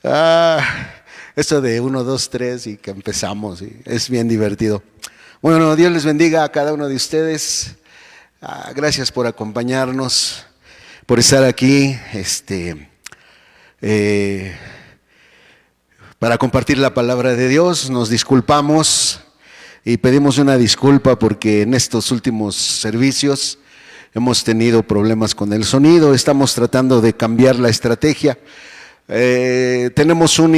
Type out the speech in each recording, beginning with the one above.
Ah, esto de 1, 2, 3 y que empezamos, y es bien divertido. Bueno, Dios les bendiga a cada uno de ustedes. Gracias por acompañarnos, por estar aquí, para compartir la palabra de Dios. Nos disculpamos y pedimos una disculpa porque en estos últimos servicios hemos tenido problemas con el sonido. Estamos tratando de cambiar la estrategia. Tenemos un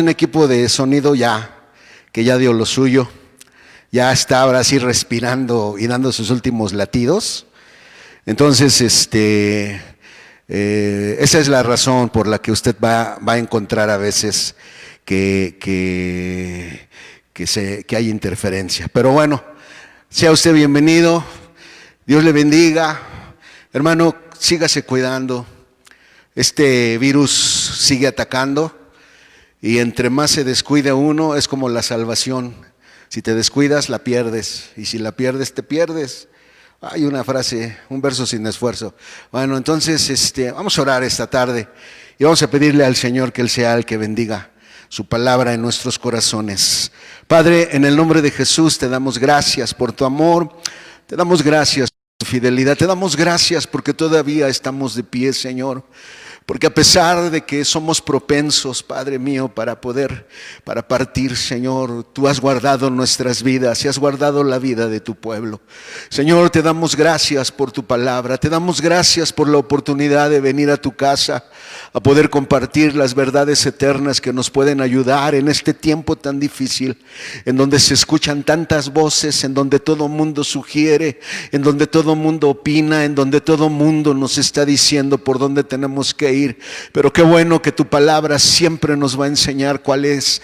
equipo de sonido que ya dio lo suyo. Ya está ahora sí respirando y dando sus últimos latidos. Entonces, esa es la razón por la que usted va a encontrar a veces que hay interferencia. Pero bueno, sea usted bienvenido. Dios le bendiga. Hermano, sígase cuidando. Este virus sigue atacando y entre más se descuida uno, es como la salvación. Si te descuidas, la pierdes, y si la pierdes, te pierdes. Hay una frase, un verso sin esfuerzo. Bueno, entonces vamos a orar esta tarde y vamos a pedirle al Señor que Él sea el que bendiga su palabra en nuestros corazones. Padre, en el nombre de Jesús te damos gracias por tu amor, te damos gracias por tu fidelidad, te damos gracias porque todavía estamos de pie, Señor. Porque a pesar de que somos propensos, Padre mío, para partir, Señor, tú has guardado nuestras vidas y has guardado la vida de tu pueblo. Señor, te damos gracias por tu palabra, te damos gracias por la oportunidad de venir a tu casa, a poder compartir las verdades eternas que nos pueden ayudar en este tiempo tan difícil, en donde se escuchan tantas voces, en donde todo mundo sugiere, en donde todo mundo opina, en donde todo mundo nos está diciendo por dónde tenemos que ir. Pero qué bueno que tu palabra siempre nos va a enseñar cuál es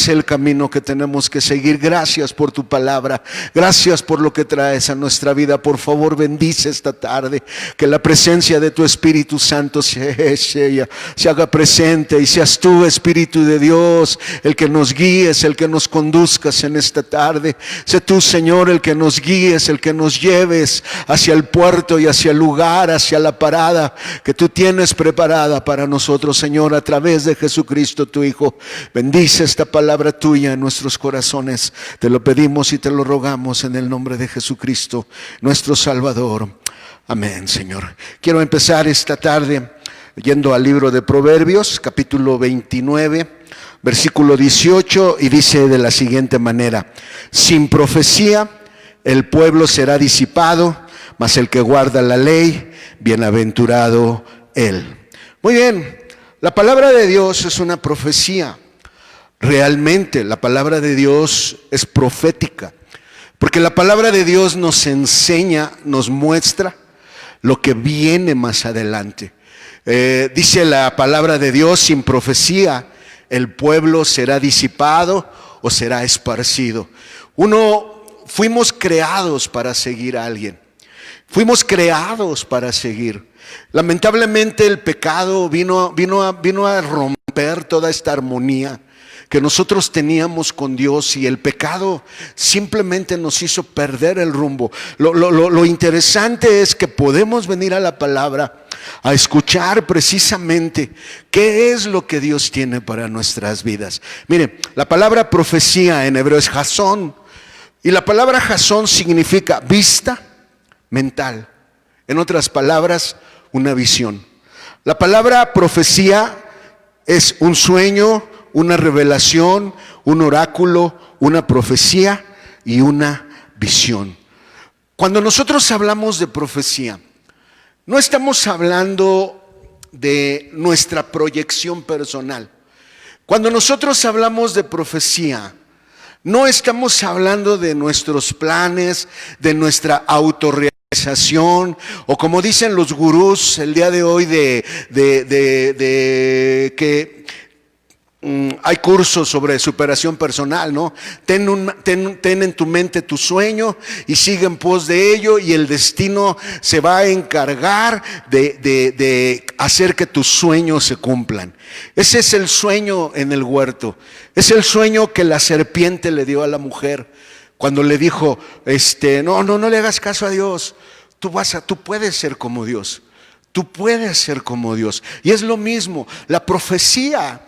el camino que tenemos que seguir. Gracias por tu palabra, gracias por lo que traes a nuestra vida. Por favor, bendice esta tarde, que la presencia de tu Espíritu Santo se haga presente y seas tú, Espíritu de Dios, el que nos guíes, el que nos conduzcas en esta tarde. Sé tú, Señor, el que nos guíes, el que nos lleves hacia el puerto y hacia el lugar, hacia la parada que tú tienes preparada para nosotros, Señor, a través de Jesucristo tu Hijo. Bendice esta palabra tuya en nuestros corazones. Te lo pedimos y te lo rogamos en el nombre de Jesucristo, nuestro Salvador. Amén, Señor. Quiero empezar esta tarde yendo al libro de Proverbios, capítulo 29, versículo 18, y dice de la siguiente manera: sin profecía el pueblo será disipado, mas el que guarda la ley, bienaventurado él. Muy bien, la palabra de Dios es una profecía. Realmente la palabra de Dios es profética, porque la palabra de Dios nos enseña, nos muestra lo que viene más adelante. Dice la palabra de Dios: sin profecía el pueblo será disipado o será esparcido. Fuimos creados para seguir a alguien. Fuimos creados para seguir. Lamentablemente el pecado vino a romper toda esta armonía que nosotros teníamos con Dios, y el pecado simplemente nos hizo perder el rumbo. Lo interesante es que podemos venir a la palabra a escuchar precisamente qué es lo que Dios tiene para nuestras vidas. Mire, la palabra profecía en hebreo es jasón, y la palabra jasón significa vista mental. En otras palabras, una visión. La palabra profecía es un sueño, una revelación, un oráculo, una profecía y una visión. Cuando nosotros hablamos de profecía, no estamos hablando de nuestra proyección personal. Cuando nosotros hablamos de profecía, no estamos hablando de nuestros planes, de nuestra autorrealización, o como dicen los gurús el día de hoy de que hay cursos sobre superación personal, ¿no? Ten en tu mente tu sueño y sigue en pos de ello, y el destino se va a encargar de hacer que tus sueños se cumplan. Ese es el sueño en el huerto. Es el sueño que la serpiente le dio a la mujer cuando le dijo, no le hagas caso a Dios. Tú puedes ser como Dios. tú puedes ser como Dios. Y es lo mismo, la profecía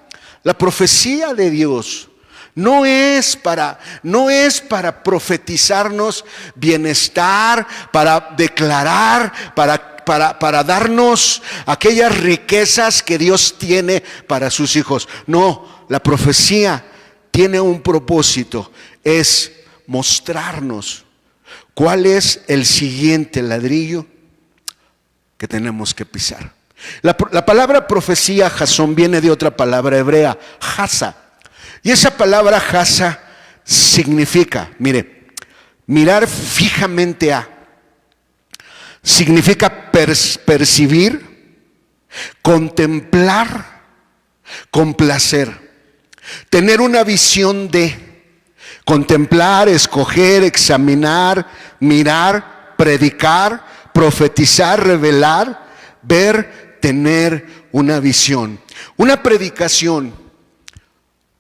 de Dios no es para profetizarnos bienestar, para declarar, para darnos aquellas riquezas que Dios tiene para sus hijos. No, la profecía tiene un propósito, es mostrarnos cuál es el siguiente ladrillo que tenemos que pisar. La palabra profecía, jasón, viene de otra palabra hebrea, jasa. Y esa palabra jasa significa, mire, mirar fijamente a. Significa percibir, contemplar, complacer. Tener una visión de contemplar, escoger, examinar, mirar, predicar, profetizar, revelar, ver, tener una visión. Una predicación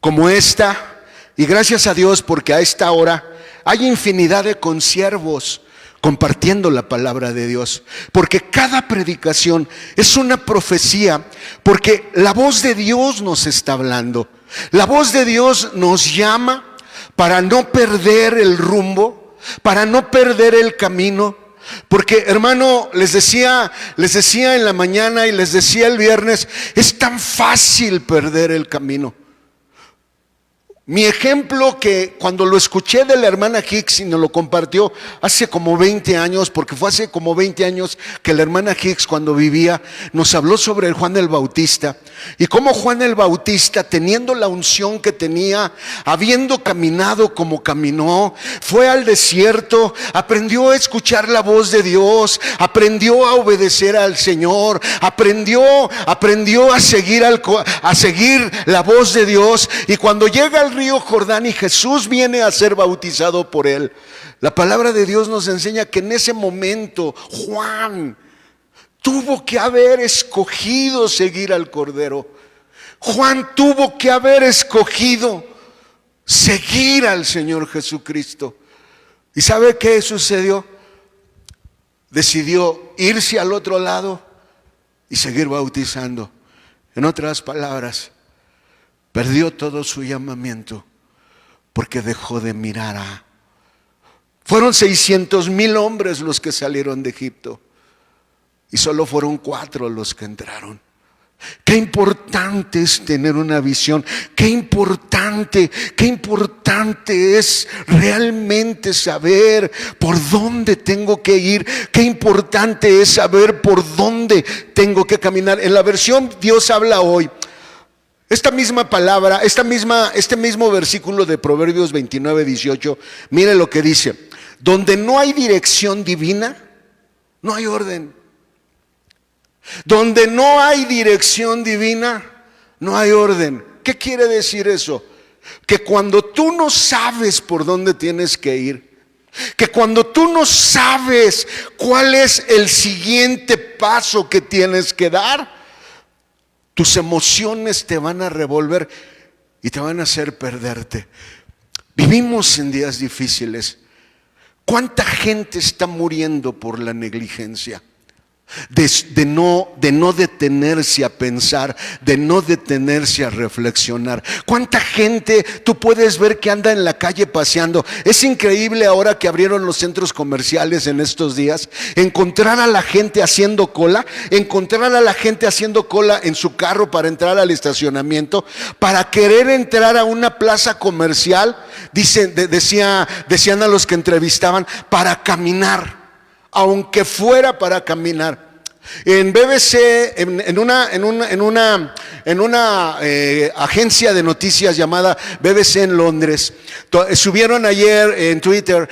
como esta, y gracias a Dios porque a esta hora hay infinidad de consiervos compartiendo la palabra de Dios, porque cada predicación es una profecía, porque la voz de Dios nos está hablando. La voz de Dios nos llama para no perder el rumbo, para no perder el camino. Porque, hermano, les decía en la mañana y les decía el viernes, es tan fácil perder el camino. Mi ejemplo, que cuando lo escuché de la hermana Hicks y nos lo compartió hace como 20 años, porque fue hace como 20 años que la hermana Hicks, cuando vivía, nos habló sobre el Juan el Bautista, y cómo Juan el Bautista, teniendo la unción que tenía, habiendo caminado como caminó, fue al desierto, aprendió a escuchar la voz de Dios, aprendió a obedecer al Señor, aprendió a seguir la voz de Dios, y cuando llega al río Jordán y Jesús viene a ser bautizado por él, la palabra de Dios nos enseña que en ese momento Juan tuvo que haber escogido seguir al Cordero. Juan tuvo que haber escogido seguir al Señor Jesucristo. ¿Y sabe qué sucedió? Decidió irse al otro lado y seguir bautizando. En otras palabras, perdió todo su llamamiento porque dejó de mirar a. Fueron 600,000 hombres los que salieron de Egipto y solo fueron 4 los que entraron. Qué importante es tener una visión, qué importante es realmente saber por dónde tengo que ir, qué importante es saber por dónde tengo que caminar. En la versión Dios habla hoy, esta misma palabra, este mismo versículo de Proverbios 29:18, mire lo que dice: donde no hay dirección divina, no hay orden. Donde no hay dirección divina, no hay orden. ¿Qué quiere decir eso? Que cuando tú no sabes por dónde tienes que ir, que cuando tú no sabes cuál es el siguiente paso que tienes que dar, tus emociones te van a revolver y te van a hacer perderte. Vivimos en días difíciles. ¿Cuánta gente está muriendo por la negligencia? De no detenerse a pensar, de no detenerse a reflexionar. ¿Cuánta gente tú puedes ver que anda en la calle paseando? Es increíble ahora que abrieron los centros comerciales en estos días, encontrar a la gente haciendo cola en su carro para entrar al estacionamiento, para querer entrar a una plaza comercial, decían a los que entrevistaban, para caminar. Aunque fuera para caminar. En BBC, en una agencia de noticias llamada BBC en Londres, subieron ayer en Twitter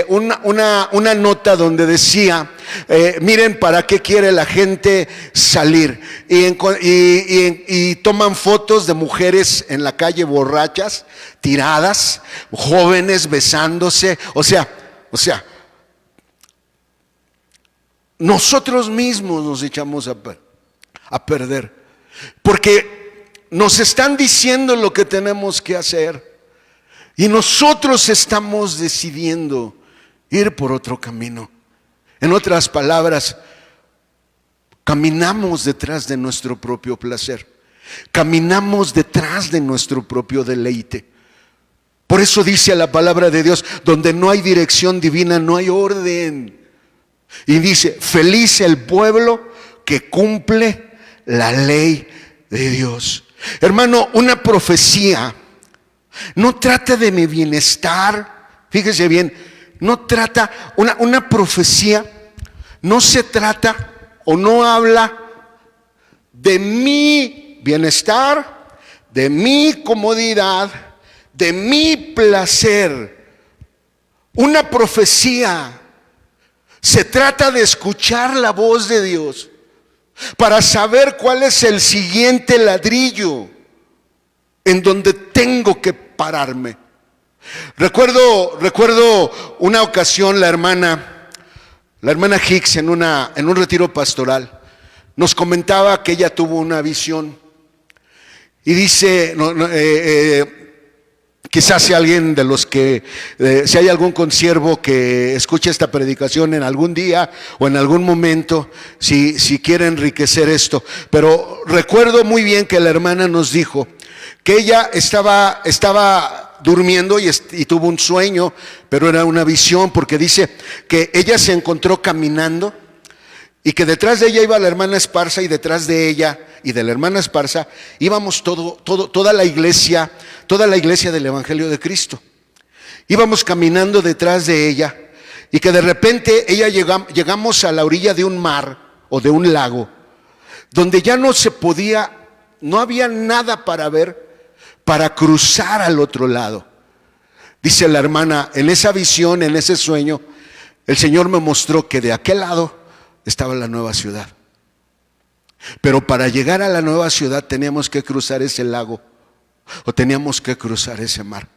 una nota donde decía, miren para qué quiere la gente salir, y toman fotos de mujeres en la calle borrachas, tiradas, jóvenes besándose, o sea, nosotros mismos nos echamos a perder, porque nos están diciendo lo que tenemos que hacer y nosotros estamos decidiendo ir por otro camino. En otras palabras, caminamos detrás de nuestro propio placer, caminamos detrás de nuestro propio deleite. Por eso dice la palabra de Dios, donde no hay dirección divina, no hay orden. Y dice, feliz el pueblo que cumple la ley de Dios. Hermano, una profecía no trata de mi bienestar. Fíjese bien, no trata, una profecía no se trata o no habla de mi bienestar, de mi comodidad, de mi placer. Una profecía se trata de escuchar la voz de Dios para saber cuál es el siguiente ladrillo en donde tengo que pararme. Recuerdo una ocasión la hermana Hicks en un retiro pastoral nos comentaba que ella tuvo una visión y dice, quizás si alguien de los que, si hay algún consiervo que escuche esta predicación en algún día o en algún momento, si quiere enriquecer esto, pero recuerdo muy bien que la hermana nos dijo que ella estaba durmiendo y tuvo un sueño, pero era una visión, porque dice que ella se encontró caminando y que detrás de ella iba la hermana Esparza, y detrás de ella y de la hermana Esparza íbamos toda la iglesia del Evangelio de Cristo. Íbamos caminando detrás de ella y que de repente llegamos a la orilla de un mar o de un lago donde ya no había nada para ver, para cruzar al otro lado. Dice la hermana, en esa visión, en ese sueño, el Señor me mostró que de aquel lado estaba la nueva ciudad. Pero para llegar a la nueva ciudad teníamos que cruzar ese lago o teníamos que cruzar ese mar.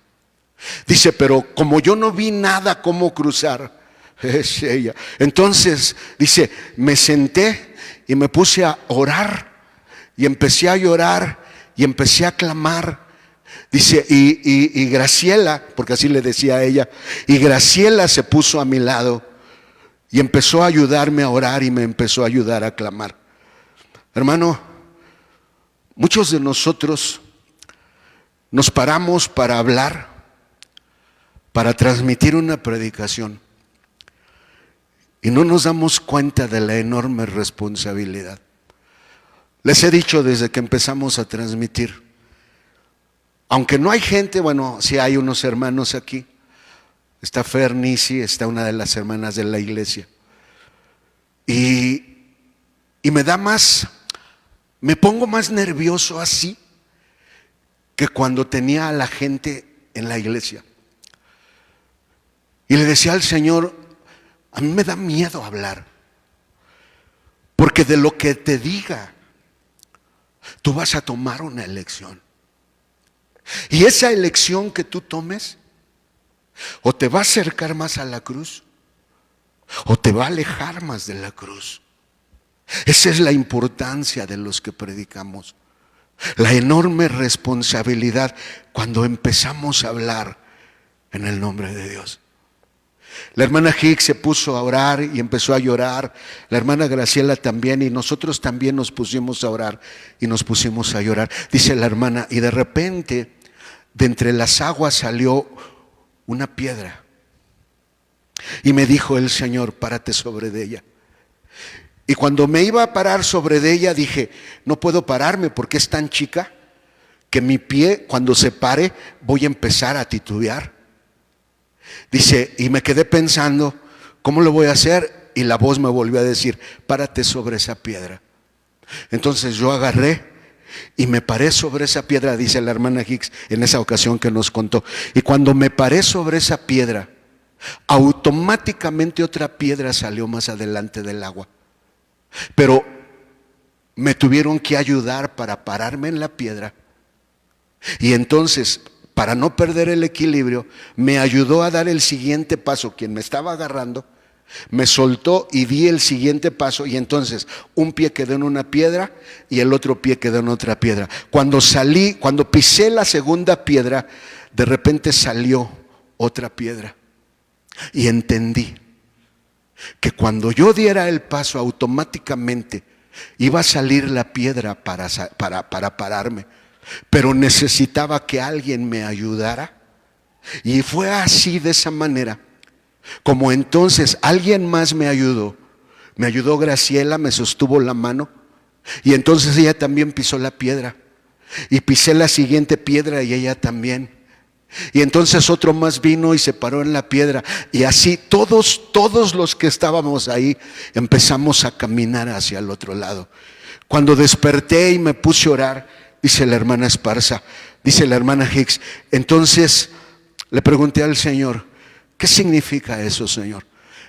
Dice, pero como yo no vi nada cómo cruzar, es ella. Entonces, dice, me senté y me puse a orar y empecé a llorar y empecé a clamar. Dice, y Graciela, porque así le decía a ella, y Graciela se puso a mi lado y empezó a ayudarme a orar y me empezó a ayudar a clamar. Hermano, muchos de nosotros nos paramos para hablar, para transmitir una predicación, y no nos damos cuenta de la enorme responsabilidad. Les he dicho desde que empezamos a transmitir, aunque no hay gente, bueno, sí hay unos hermanos aquí. Está Fer Nisi, está una de las hermanas de la iglesia. Y me pongo más nervioso así que cuando tenía a la gente en la iglesia. Y le decía al Señor, a mí me da miedo hablar, porque de lo que te diga, tú vas a tomar una elección. Y esa elección que tú tomes, o te va a acercar más a la cruz, o te va a alejar más de la cruz. Esa es la importancia de los que predicamos. La enorme responsabilidad cuando empezamos a hablar en el nombre de Dios. La hermana Hicks se puso a orar y empezó a llorar. La hermana Graciela también, y nosotros también nos pusimos a orar y nos pusimos a llorar. Dice la hermana, y de repente de entre las aguas salió una piedra. Y me dijo el Señor, párate sobre de ella. Y cuando me iba a parar sobre de ella, dije, no puedo pararme porque es tan chica que mi pie, cuando se pare, voy a empezar a titubear. Dice, y me quedé pensando, ¿cómo lo voy a hacer? Y la voz me volvió a decir, párate sobre esa piedra. Entonces yo agarré y me paré sobre esa piedra, dice la hermana Hicks en esa ocasión que nos contó. Y cuando me paré sobre esa piedra, automáticamente otra piedra salió más adelante del agua. Pero me tuvieron que ayudar para pararme en la piedra. Y entonces, para no perder el equilibrio, me ayudó a dar el siguiente paso. Quien me estaba agarrando me soltó y di el siguiente paso, y entonces un pie quedó en una piedra y el otro pie quedó en otra piedra. Cuando pisé la segunda piedra, de repente salió otra piedra y entendí que cuando yo diera el paso, automáticamente Iba a salir la piedra para pararme, pero necesitaba que alguien me ayudara. Y fue así, de esa manera, como entonces alguien más me ayudó. Me ayudó Graciela, me sostuvo la mano, y entonces ella también pisó la piedra. Y pisé la siguiente piedra y ella también. Y entonces otro más vino y se paró en la piedra. Y así todos los que estábamos ahí empezamos a caminar hacia el otro lado. Cuando desperté y me puse a orar, dice la hermana Esparza, dice la hermana Hicks, entonces le pregunté al Señor, ¿qué significa eso, Señor?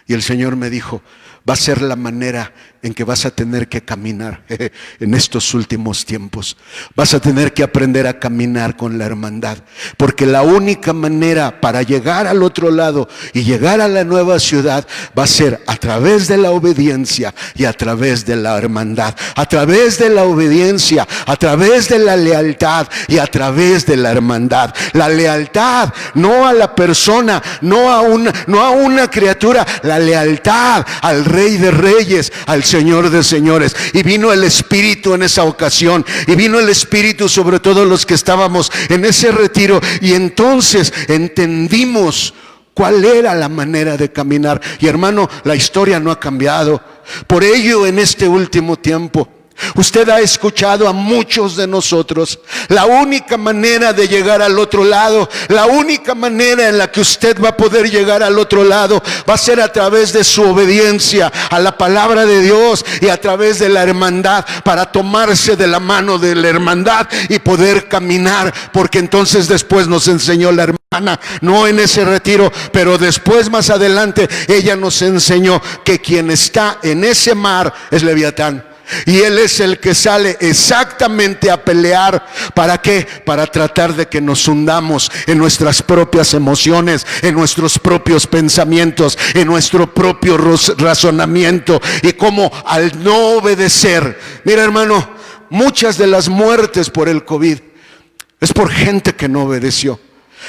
Y el Señor me dijo, va a ser la manera en que vas a tener que caminar en estos últimos tiempos. Vas a tener que aprender a caminar con la hermandad, porque la única manera para llegar al otro lado y llegar a la nueva ciudad va a ser a través de la obediencia y a través de la hermandad, a través de la obediencia, a través de la lealtad y a través de la hermandad. La lealtad no a la persona, no a una criatura, la lealtad al Rey de Reyes, al Señor de señores. Y vino el Espíritu en esa ocasión, y vino el Espíritu sobre todos los que estábamos en ese retiro, y entonces entendimos cuál era la manera de caminar. Y hermano, la historia no ha cambiado. Por ello, en este último tiempo, usted ha escuchado a muchos de nosotros, la única manera de llegar al otro lado, la única manera en la que usted va a poder llegar al otro lado va a ser a través de su obediencia a la palabra de Dios y a través de la hermandad, para tomarse de la mano de la hermandad y poder caminar. Porque entonces después nos enseñó la hermana, no en ese retiro, pero después, más adelante, ella nos enseñó que quien está en ese mar es Leviatán. Y él es el que sale exactamente a pelear. ¿Para qué? Para tratar de que nos hundamos en nuestras propias emociones, en nuestros propios pensamientos, en nuestro propio razonamiento. Y como al no obedecer, mira hermano, muchas de las muertes por el COVID es por gente que no obedeció.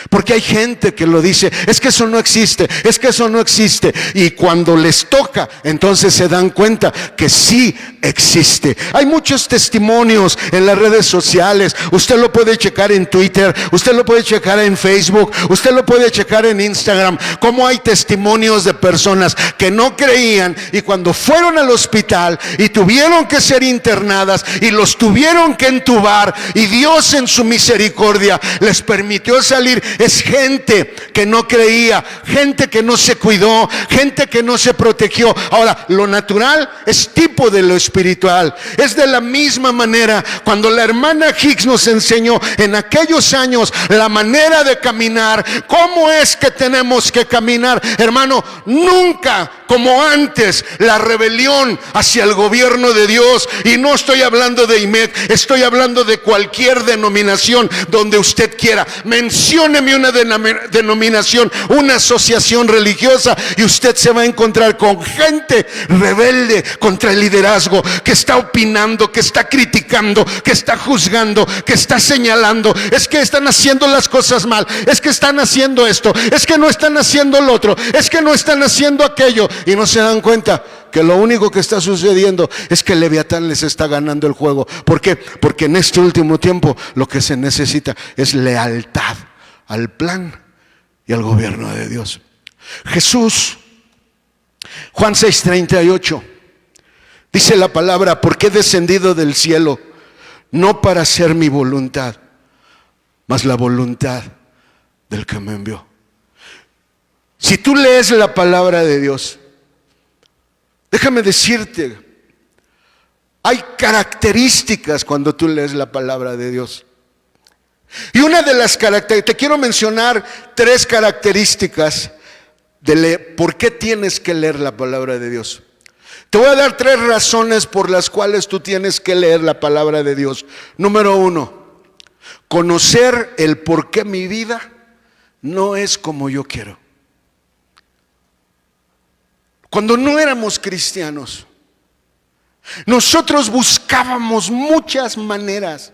Porque hay gente que lo dice, es que eso no existe, es que eso no existe. Y cuando les toca, entonces se dan cuenta que sí existe. Hay muchos testimonios en las redes sociales. Usted lo puede checar en Twitter, usted lo puede checar en Facebook, usted lo puede checar en Instagram. Cómo hay testimonios de personas que no creían, y cuando fueron al hospital y tuvieron que ser internadas y los tuvieron que entubar, y Dios en su misericordia les permitió salir. Es gente que no creía, gente que no se cuidó, gente que no se protegió. Ahora, lo natural es tipo de lo espiritual. Es de la misma manera. Cuando la hermana Hicks nos enseñó en aquellos años la manera de caminar, cómo es que tenemos que caminar, hermano, nunca como antes la rebelión hacia el gobierno de Dios. Y no estoy hablando de IMED, estoy hablando de cualquier denominación donde usted quiera. Mencióneme una denominación, una asociación religiosa, y usted se va a encontrar con gente rebelde contra el liderazgo, que está opinando, que está criticando, que está juzgando, que está señalando. Es que están haciendo las cosas mal, es que están haciendo esto, es que no están haciendo lo otro, es que no están haciendo aquello. Y no se dan cuenta que lo único que está sucediendo es que el Leviatán les está ganando el juego. ¿Por qué? Porque en este último tiempo lo que se necesita es lealtad al plan y al gobierno de Dios. Jesús, Juan 6:38, dice la palabra, porque he descendido del cielo no para hacer mi voluntad, mas la voluntad del que me envió. Si tú lees la palabra de Dios, déjame decirte, hay características cuando tú lees la palabra de Dios. Y una de las características, te quiero mencionar 3 características de por qué tienes que leer la palabra de Dios. Te voy a dar 3 razones por las cuales tú tienes que leer la palabra de Dios. Número 1, conocer el por qué mi vida no es como yo quiero. Cuando no éramos cristianos, nosotros buscábamos muchas maneras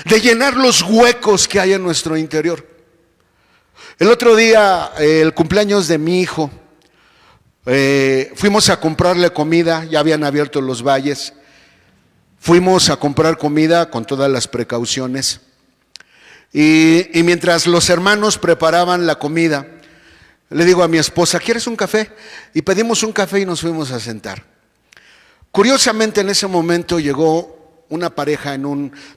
de llenar los huecos que hay en nuestro interior. El otro día, el cumpleaños de mi hijo, Fuimos a comprarle comida, ya habían abierto los valles. Fuimos a comprar comida con todas las precauciones. Y mientras los hermanos preparaban la comida, le digo a mi esposa, ¿quieres un café? Y pedimos un café y nos fuimos a sentar. Curiosamente en ese momento llegó una pareja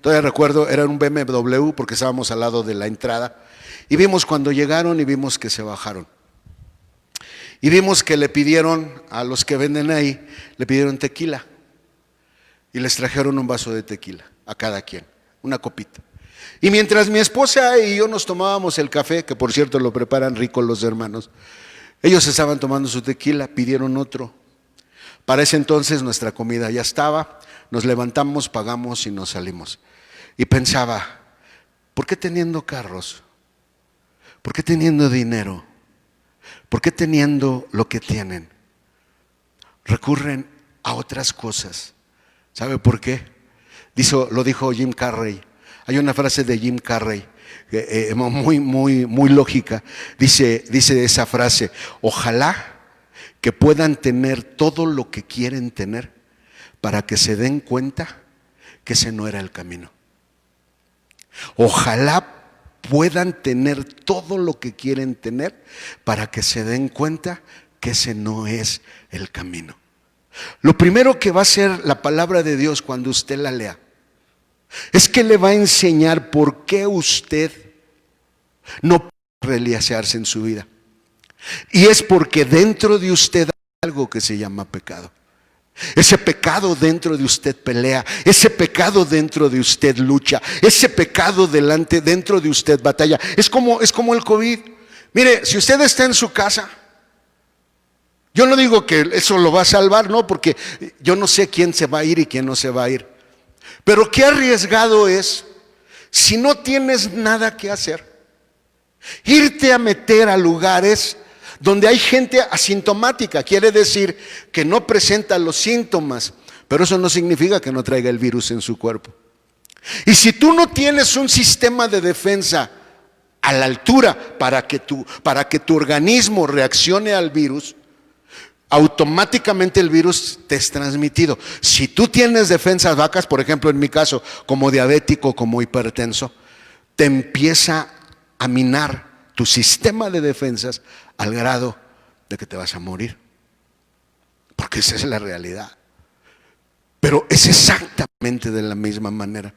todavía recuerdo, era un BMW porque estábamos al lado de la entrada. Y vimos cuando llegaron y vimos que se bajaron. Y vimos que le pidieron a los que venden ahí, le pidieron tequila. Y les trajeron un vaso de tequila a cada quien, una copita. Y mientras mi esposa y yo nos tomábamos el café, que por cierto lo preparan rico los hermanos, ellos estaban tomando su tequila, pidieron otro. Para ese entonces nuestra comida ya estaba, nos levantamos, pagamos y nos salimos. Y pensaba, ¿por qué teniendo carros? ¿Por qué teniendo dinero? ¿Por qué teniendo lo que tienen? Recurren a otras cosas. ¿Sabe por qué? Lo dijo Jim Carrey. Hay una frase de Jim Carrey muy lógica. Dice esa frase: ojalá que puedan tener todo lo que quieren tener para que se den cuenta que ese no era el camino. Ojalá puedan tener todo lo que quieren tener para que se den cuenta que ese no es el camino. Lo primero que va a hacer la palabra de Dios cuando usted la lea es que le va a enseñar por qué usted no puede realizarse en su vida. Y es porque dentro de usted hay algo que se llama pecado. Ese pecado dentro de usted pelea, ese pecado dentro de usted lucha, ese pecado dentro de usted batalla. Es como el COVID. Mire, si usted está en su casa, yo no digo que eso lo va a salvar, no, porque yo no sé quién se va a ir y quién no se va a ir. Pero qué arriesgado es, si no tienes nada que hacer, irte a meter a lugares donde hay gente asintomática. Quiere decir que no presenta los síntomas, pero eso no significa que no traiga el virus en su cuerpo. Y si tú no tienes un sistema de defensa a la altura para que tu organismo reaccione al virus, automáticamente el virus te es transmitido. Si tú tienes defensas vacas, por ejemplo en mi caso, como diabético, como hipertenso, te empieza a minar tu sistema de defensas al grado de que te vas a morir. Porque esa es la realidad. Pero es exactamente de la misma manera.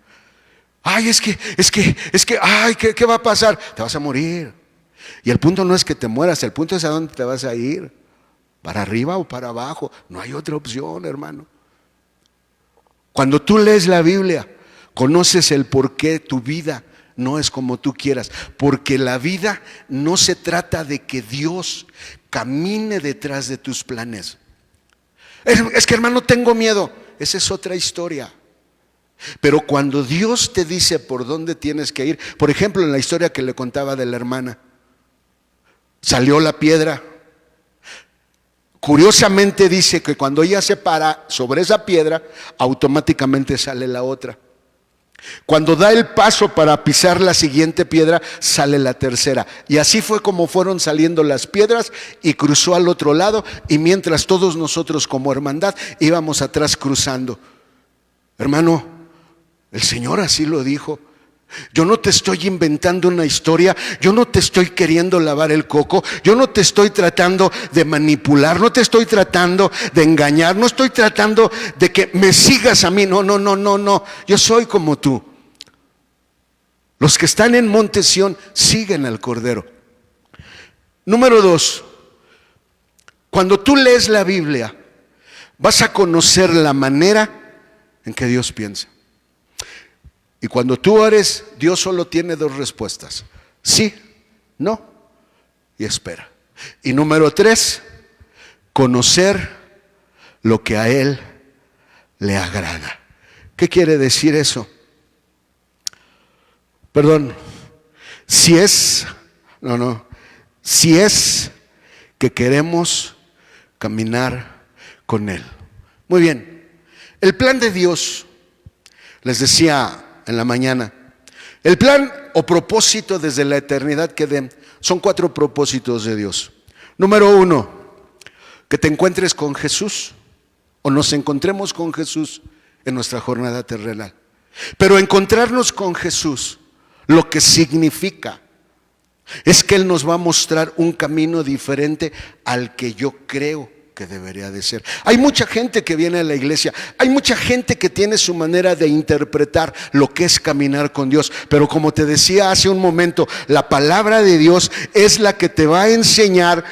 Ay, es que, ay, ¿qué va a pasar? Te vas a morir. Y el punto no es que te mueras, el punto es a dónde te vas a ir. Para arriba o para abajo, no hay otra opción, hermano. Cuando tú lees la Biblia, conoces el por qué tu vida no es como tú quieras. Porque la vida no se trata de que Dios camine detrás de tus planes. Es que, hermano, tengo miedo. Esa es otra historia. Pero cuando Dios te dice por dónde tienes que ir, por ejemplo, en la historia que le contaba de la hermana, salió la piedra. Curiosamente dice que cuando ella se para sobre esa piedra, automáticamente sale la otra. Cuando da el paso para pisar la siguiente piedra, sale la tercera. Y así fue como fueron saliendo las piedras y cruzó al otro lado. Y mientras todos nosotros como hermandad íbamos atrás cruzando. Hermano, el Señor así lo dijo. Yo no te estoy inventando una historia, yo no te estoy queriendo lavar el coco, yo no te estoy tratando de manipular, no te estoy tratando de engañar, no estoy tratando de que me sigas a mí, no, yo soy como tú. Los que están en Monte Sión siguen al Cordero. Número 2, cuando tú lees la Biblia, vas a conocer la manera en que Dios piensa. Y cuando tú ores, Dios solo tiene 2 respuestas: sí, no y espera. Y número 3, conocer lo que a Él le agrada. ¿Qué quiere decir eso? Perdón, si es que queremos caminar con Él. Muy bien, el plan de Dios, les decía en la mañana, el plan o propósito desde la eternidad que den, son 4 propósitos de Dios. Número 1, que te encuentres con Jesús o nos encontremos con Jesús en nuestra jornada terrenal. Pero encontrarnos con Jesús, lo que significa es que Él nos va a mostrar un camino diferente al que yo creo que debería de ser. Hay mucha gente que viene a la iglesia, hay mucha gente que tiene su manera de interpretar lo que es caminar con Dios, pero como te decía hace un momento, la palabra de Dios es la que te va a enseñar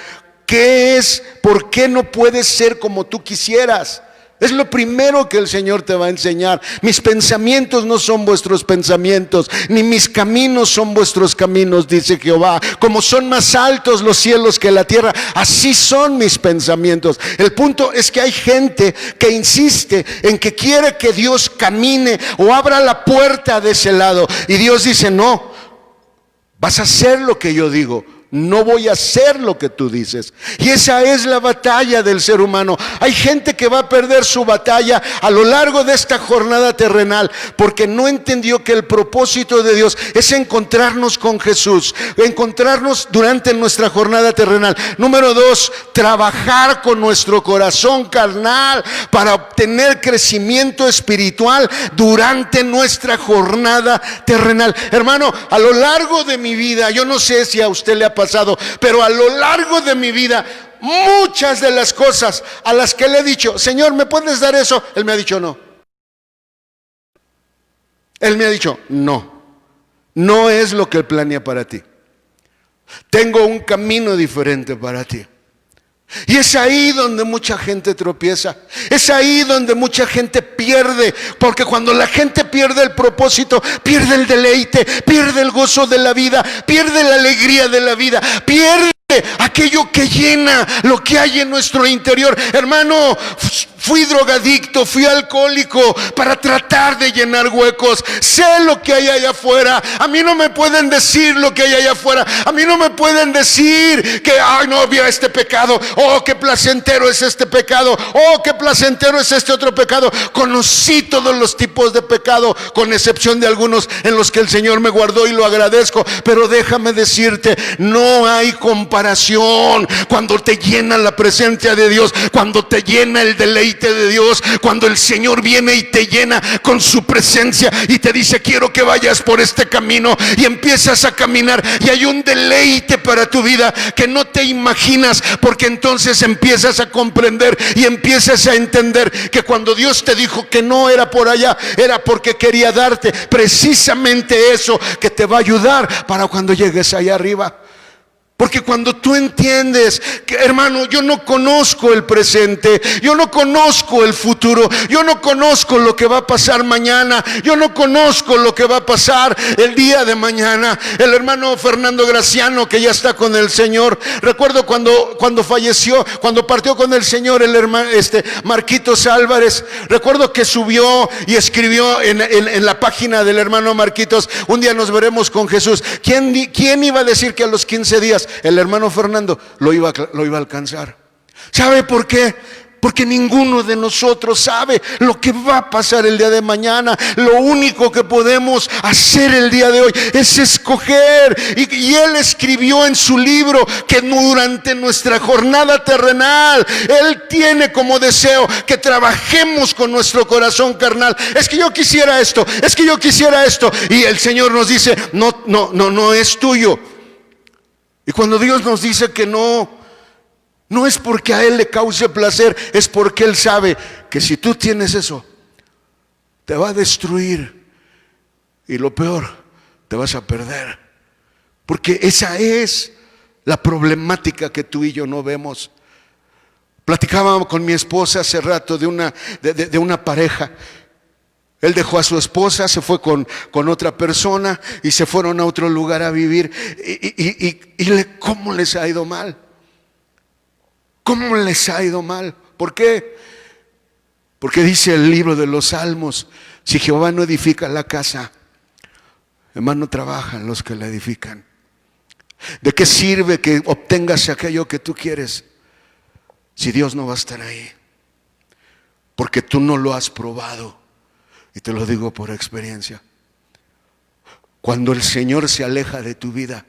qué es, por qué no puedes ser como tú quisieras. Es lo primero que el Señor te va a enseñar. Mis pensamientos no son vuestros pensamientos, ni mis caminos son vuestros caminos, dice Jehová. Como son más altos los cielos que la tierra, así son mis pensamientos. El punto es que hay gente que insiste en que quiere que Dios camine o abra la puerta de ese lado. Y Dios dice, no, vas a hacer lo que yo digo. No voy a hacer lo que tú dices. Y esa es la batalla del ser humano. Hay gente que va a perder su batalla a lo largo de esta jornada terrenal porque no entendió que el propósito de Dios es encontrarnos con Jesús, encontrarnos durante nuestra jornada terrenal. Número 2, trabajar con nuestro corazón carnal para obtener crecimiento espiritual durante nuestra jornada terrenal. Hermano, a lo largo de mi vida, yo no sé si a usted le ha pasado, pero a lo largo de mi vida, muchas de las cosas a las que le he dicho, Señor, ¿me puedes dar eso? Él me ha dicho no. Él me ha dicho no, no es lo que Él planea para ti. Tengo un camino diferente para ti. Y es ahí donde mucha gente tropieza, es ahí donde mucha gente pierde, porque cuando la gente pierde el propósito, pierde el deleite, pierde el gozo de la vida, pierde la alegría de la vida, pierde aquello que llena lo que hay en nuestro interior. Hermano, fui drogadicto, fui alcohólico para tratar de llenar huecos. Sé lo que hay allá afuera. A mí no me pueden decir lo que hay allá afuera. A mí no me pueden decir que, ay, no había este pecado. Oh, qué placentero es este pecado. Oh, qué placentero es este otro pecado. Conocí todos los tipos de pecado, con excepción de algunos en los que el Señor me guardó y lo agradezco. Pero déjame decirte, no hay comparación cuando te llena la presencia de Dios, cuando te llena el deleite de Dios, cuando el Señor viene y te llena con su presencia y te dice, quiero que vayas por este camino, y empiezas a caminar y hay un deleite para tu vida que no te imaginas, porque entonces empiezas a comprender y empiezas a entender que cuando Dios te dijo que no era por allá, era porque quería darte precisamente eso que te va a ayudar para cuando llegues allá arriba. Porque cuando tú entiendes que, hermano, yo no conozco el presente, yo no conozco el futuro, yo no conozco lo que va a pasar mañana, yo no conozco lo que va a pasar el día de mañana. El hermano Fernando Graciano, que ya está con el Señor, recuerdo cuando falleció, cuando partió con el Señor el hermano Marquitos Álvarez, recuerdo que subió y escribió en la página del hermano Marquitos, un día nos veremos con Jesús. ¿Quién iba a decir que a los 15 días el hermano Fernando lo iba a alcanzar? ¿Sabe por qué? Porque ninguno de nosotros sabe lo que va a pasar el día de mañana. Lo único que podemos hacer el día de hoy es escoger. Y él escribió en su libro que durante nuestra jornada terrenal, él tiene como deseo que trabajemos con nuestro corazón carnal. Es que yo quisiera esto, es que yo quisiera esto. Y el Señor nos dice, no es tuyo. Y cuando Dios nos dice que no es porque a Él le cause placer, es porque Él sabe que si tú tienes eso, te va a destruir. Y lo peor, te vas a perder. Porque esa es la problemática que tú y yo no vemos. Platicaba con mi esposa hace rato de una pareja. Él dejó a su esposa, se fue con otra persona y se fueron a otro lugar a vivir. ¿Cómo les ha ido mal? ¿Cómo les ha ido mal? ¿Por qué? Porque dice el libro de los Salmos, si Jehová no edifica la casa, hermano, trabajan los que la edifican. ¿De qué sirve que obtengas aquello que tú quieres si Dios no va a estar ahí? Porque tú no lo has probado. Y te lo digo por experiencia. Cuando el Señor se aleja de tu vida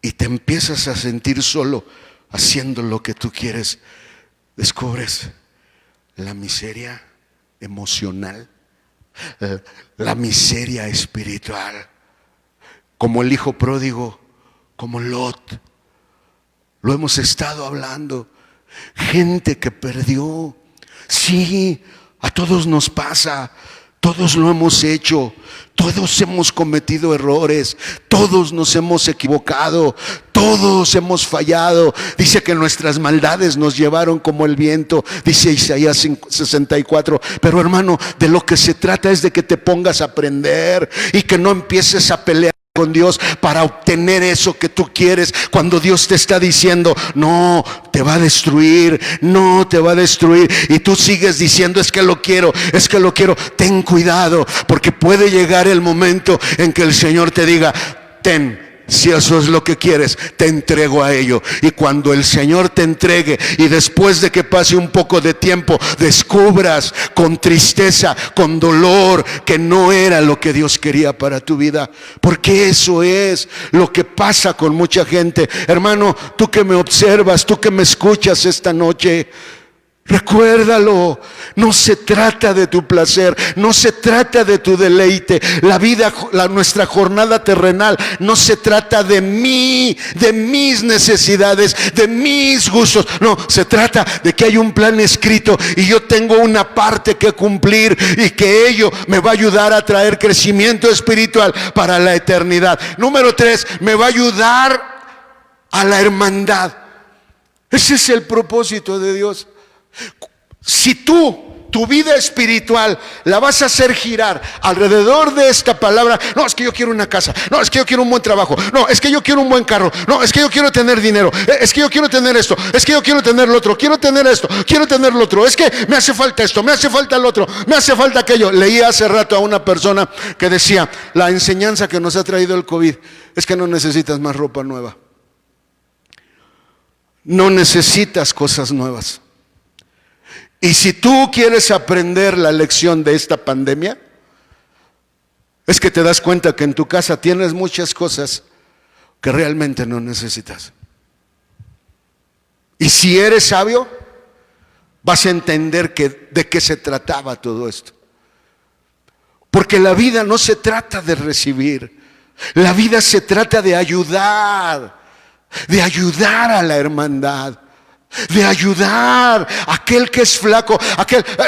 y te empiezas a sentir solo haciendo lo que tú quieres, descubres la miseria emocional, la miseria espiritual, como el hijo pródigo, como Lot. Lo hemos estado hablando. Gente que perdió. Sí, a todos nos pasa. Todos lo hemos hecho. Todos hemos cometido errores. Todos nos hemos equivocado. Todos hemos fallado. Dice que nuestras maldades nos llevaron como el viento. Dice Isaías 64. Pero hermano, de lo que se trata es de que te pongas a aprender y que no empieces a pelear con Dios para obtener eso que tú quieres, cuando Dios te está diciendo no, te va a destruir, no te va a destruir, y tú sigues diciendo es que lo quiero, es que lo quiero. Ten cuidado, porque puede llegar el momento en que el Señor te diga, ten, si eso es lo que quieres, te entrego a ello. Y cuando el Señor te entregue, y después de que pase un poco de tiempo, descubras con tristeza, con dolor, que no era lo que Dios quería para tu vida. Porque eso es lo que pasa con mucha gente. Hermano, tú que me observas, tú que me escuchas esta noche, recuérdalo, no se trata de tu placer, no se trata de tu deleite. La vida, nuestra jornada terrenal no se trata de mí, de mis necesidades, de mis gustos. No, se trata de que hay un plan escrito y yo tengo una parte que cumplir, y que ello me va a ayudar a traer crecimiento espiritual para la eternidad. Número 3, me va a ayudar a la hermandad. Ese es el propósito de Dios. Si tu vida espiritual la vas a hacer girar alrededor de esta palabra, no, es que yo quiero una casa, no, es que yo quiero un buen trabajo, no, es que yo quiero un buen carro, no, es que yo quiero tener dinero, es que yo quiero tener esto, es que yo quiero tener lo otro, quiero tener esto, quiero tener lo otro, es que me hace falta esto, me hace falta lo otro, me hace falta aquello. Leí hace rato a una persona que decía, la enseñanza que nos ha traído el COVID es que no necesitas más ropa nueva, no necesitas cosas nuevas. Y si tú quieres aprender la lección de esta pandemia, es que te das cuenta que en tu casa tienes muchas cosas que realmente no necesitas. Y si eres sabio, vas a entender de qué se trataba todo esto. Porque la vida no se trata de recibir, la vida se trata de ayudar a la hermandad, de ayudar a aquel que es flaco,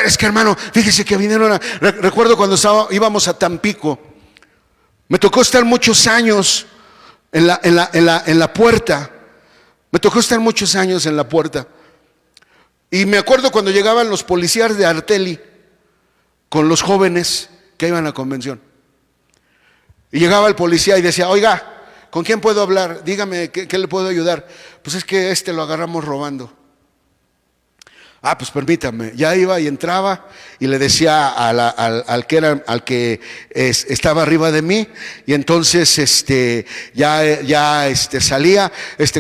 es que hermano, fíjese que vinieron recuerdo cuando íbamos a Tampico, me tocó estar muchos años en la puerta, me tocó estar muchos años en la puerta, y me acuerdo cuando llegaban los policías de Arteli con los jóvenes que iban a convención, y llegaba el policía y decía, oiga, ¿con quién puedo hablar? Dígame, ¿qué le puedo ayudar? Pues es que lo agarramos robando. Ah, pues permítame. Ya iba y entraba y le decía al que estaba arriba de mí, y entonces ya salía,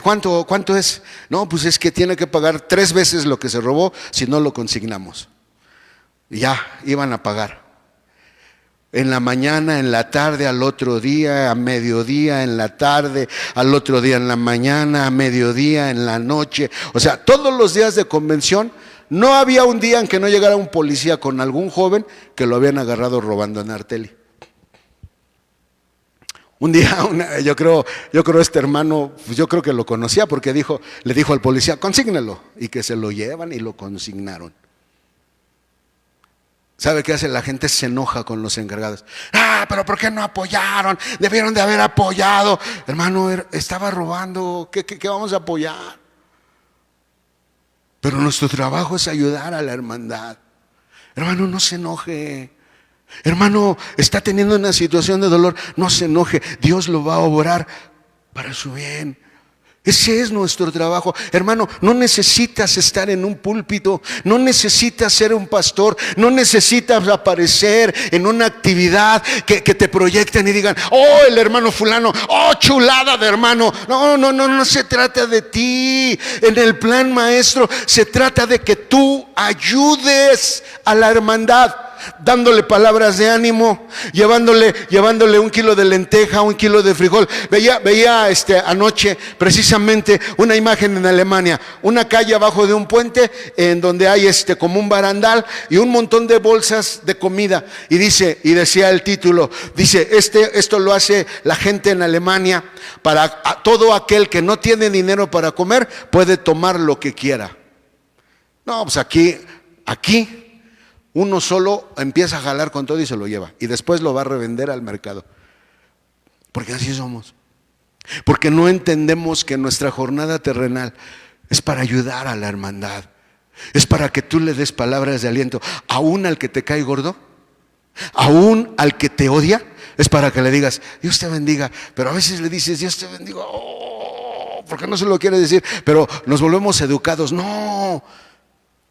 ¿cuánto es? No, pues es que tiene que pagar 3 veces lo que se robó, si no lo consignamos. Y ya iban a pagar. En la mañana, en la tarde, al otro día, a mediodía, en la tarde, al otro día en la mañana, a mediodía, en la noche. O sea, todos los días de convención, no había un día en que no llegara un policía con algún joven que lo habían agarrado robando en Arteli. Un día, yo creo este hermano, pues yo creo que lo conocía, porque le dijo al policía, consígnelo, y que se lo llevan y lo consignaron. ¿Sabe qué hace? La gente se enoja con los encargados. Ah, pero ¿por qué no apoyaron? Debieron de haber apoyado. Hermano, estaba robando. ¿Qué vamos a apoyar? Pero nuestro trabajo es ayudar a la hermandad. Hermano, no se enoje. Hermano, está teniendo una situación de dolor. No se enoje. Dios lo va a obrar para su bien. Ese es nuestro trabajo. Hermano, no necesitas estar en un púlpito, no necesitas ser un pastor, no necesitas aparecer en una actividad que te proyecten y digan, oh, el hermano fulano, oh, chulada de hermano. No se trata de ti. En el plan maestro se trata de que tú ayudes a la hermandad. dándole palabras de ánimo, llevándole 1 kilo de lenteja, 1 kilo de frijol. Veía anoche precisamente una imagen en Alemania, una calle abajo de un puente en donde hay como un barandal y un montón de bolsas de comida. Y decía el título, dice, esto lo hace la gente en Alemania para todo aquel que no tiene dinero para comer, puede tomar lo que quiera. No, pues aquí uno solo empieza a jalar con todo y se lo lleva. Y después lo va a revender al mercado. Porque así somos. Porque no entendemos que nuestra jornada terrenal es para ayudar a la hermandad. Es para que tú le des palabras de aliento. Aún al que te cae gordo, aún al que te odia, es para que le digas, Dios te bendiga. Pero a veces le dices, Dios te bendiga, porque no se lo quiere decir. Pero nos volvemos educados. No,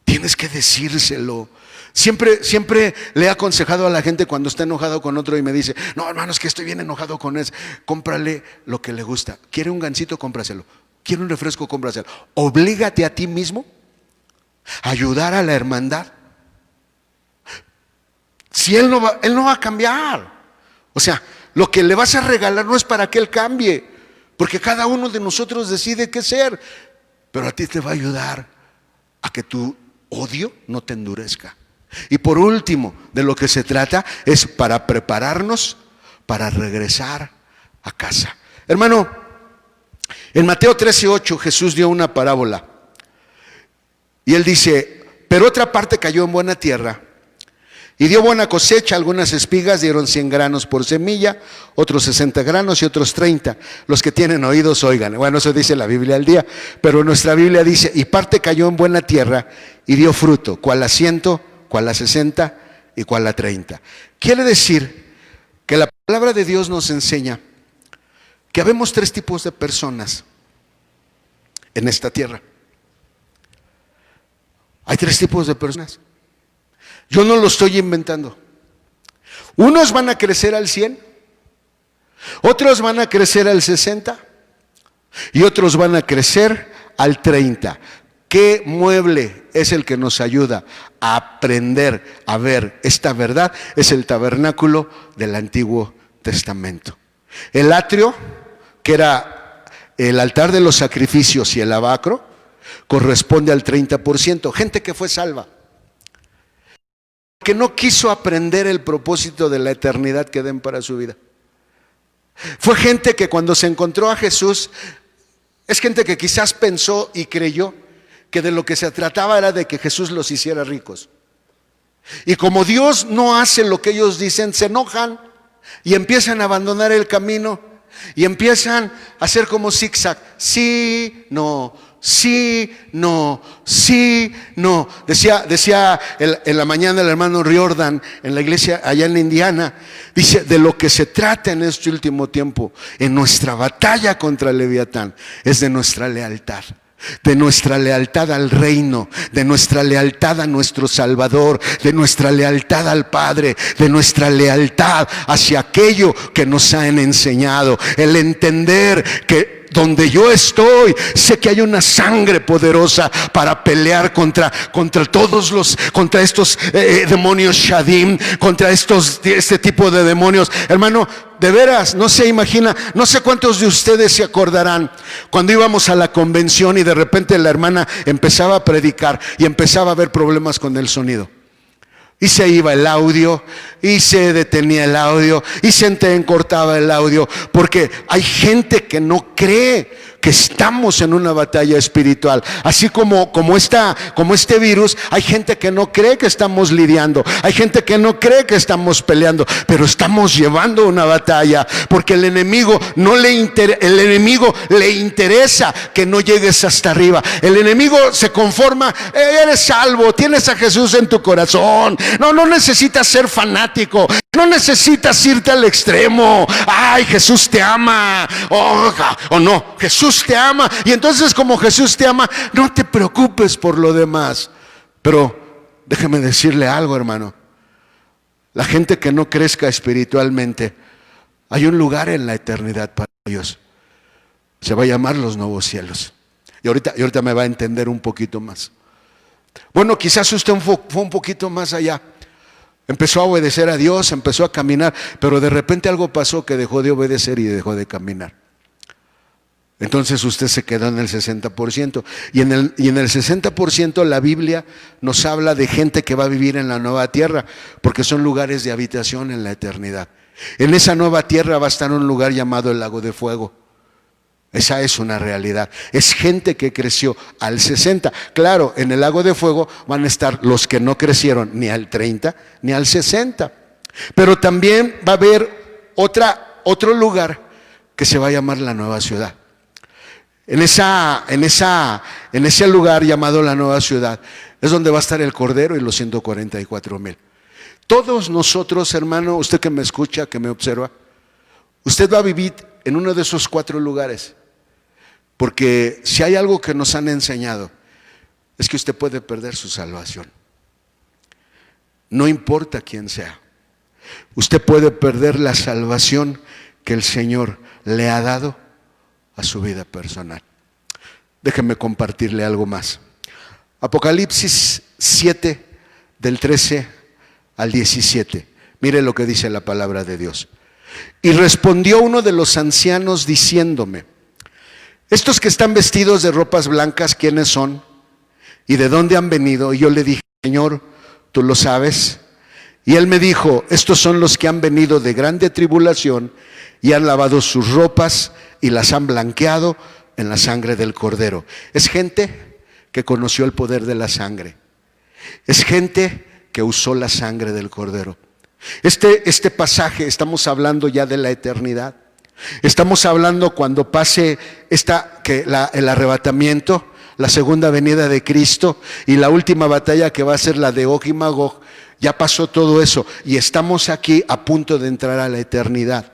tienes que decírselo. Siempre le he aconsejado a la gente cuando está enojado con otro y me dice, no, hermano, es que estoy bien enojado con él. Cómprale lo que le gusta. ¿Quiere un gansito? Cómpraselo. ¿Quiere un refresco? Cómpraselo. Oblígate a ti mismo a ayudar a la hermandad. Si él no va a cambiar. O sea, lo que le vas a regalar no es para que él cambie, porque cada uno de nosotros decide qué ser. Pero a ti te va a ayudar a que tu odio no te endurezca. Y por último, de lo que se trata es para prepararnos para regresar a casa. Hermano, en Mateo 13:8 Jesús dio una parábola. Y él dice, pero otra parte cayó en buena tierra y dio buena cosecha. Algunas espigas dieron 100 granos por semilla, otros 60 granos y otros 30. Los que tienen oídos oigan. Bueno, eso dice la Biblia al día, pero nuestra Biblia dice, y parte cayó en buena tierra y dio fruto, cuál a 100, cuál a 60 y cuál a 30. Quiere decir que la palabra de Dios nos enseña que habemos 3 tipos de personas en esta tierra. Hay 3 tipos de personas. Yo no lo estoy inventando. Unos van a crecer al 100, otros van a crecer al 60 y otros van a crecer al 30. ¿Qué mueble es el que nos ayuda a aprender a ver esta verdad? Es el tabernáculo del Antiguo Testamento. El atrio, que era el altar de los sacrificios, y el lavacro, corresponde al 30%. Gente que fue salva, que no quiso aprender el propósito de la eternidad que den para su vida. Fue gente que cuando se encontró a Jesús, es gente que quizás pensó y creyó que de lo que se trataba era de que Jesús los hiciera ricos. Y como Dios no hace lo que ellos dicen, se enojan y empiezan a abandonar el camino y empiezan a hacer como zigzag. Sí, no, sí, no, sí, no. Decía en la mañana el hermano Riordan en la iglesia allá en Indiana, dice, de lo que se trata en este último tiempo, en nuestra batalla contra el Leviatán, es de nuestra lealtad. De nuestra lealtad al reino, de nuestra lealtad a nuestro Salvador, de nuestra lealtad al Padre, de nuestra lealtad hacia aquello que nos han enseñado. El entender que donde yo estoy, sé que hay una sangre poderosa para pelear contra estos demonios Shadim, contra este tipo de demonios. Hermano, de veras, no se imagina, no sé cuántos de ustedes se acordarán cuando íbamos a la convención y de repente la hermana empezaba a predicar y empezaba a haber problemas con el sonido. Y se iba el audio, y se detenía el audio, y se encortaba el audio, porque hay gente que no cree que estamos en una batalla espiritual. Así como este virus, hay gente que no cree que estamos lidiando, hay gente que no cree que estamos peleando, pero estamos llevando una batalla, porque el enemigo le interesa que no llegues hasta arriba. El enemigo se conforma, eres salvo, tienes a Jesús en tu corazón. No necesitas ser fanático, no necesitas irte al extremo. Ay, Jesús te ama, o no, Jesús te ama. Y entonces, como Jesús te ama, no te preocupes por lo demás. Pero déjeme decirle algo, hermano. La gente que no crezca espiritualmente, hay un lugar en la eternidad para ellos. Se va a llamar los nuevos cielos. Y ahorita me va a entender un poquito más. Bueno, quizás usted fue un poquito más allá. Empezó a obedecer a Dios, empezó a caminar, pero de repente algo pasó que dejó de obedecer y dejó de caminar. Entonces usted se quedó en el 60%. Y en el 60% la Biblia nos habla de gente que va a vivir en la nueva tierra, porque son lugares de habitación en la eternidad. En esa nueva tierra va a estar un lugar llamado el Lago de Fuego. Esa es una realidad. Es gente que creció al 60. Claro, en el Lago de Fuego van a estar los que no crecieron ni al 30 ni al 60. Pero también va a haber otro lugar que se va a llamar la Nueva Ciudad. En ese lugar llamado la Nueva Ciudad es donde va a estar el Cordero y los 144,000. Todos nosotros, hermano, usted que me escucha, que me observa, usted va a vivir en uno de esos 4 lugares. Porque si hay algo que nos han enseñado, es que usted puede perder su salvación. No importa quién sea. Usted puede perder la salvación que el Señor le ha dado a su vida personal. Déjenme compartirle algo más. Apocalipsis 7, del 13 al 17. Mire lo que dice la palabra de Dios. Y respondió uno de los ancianos diciéndome: estos que están vestidos de ropas blancas, ¿quiénes son? ¿Y de dónde han venido? Y yo le dije: Señor, ¿tú lo sabes? Y él me dijo: estos son los que han venido de grande tribulación y han lavado sus ropas y las han blanqueado en la sangre del Cordero. Es gente que conoció el poder de la sangre. Es gente que usó la sangre del Cordero. Este pasaje, estamos hablando ya de la eternidad. Estamos hablando cuando pase el arrebatamiento, la segunda venida de Cristo y la última batalla que va a ser la de Og y Magog. Ya pasó todo eso y estamos aquí a punto de entrar a la eternidad.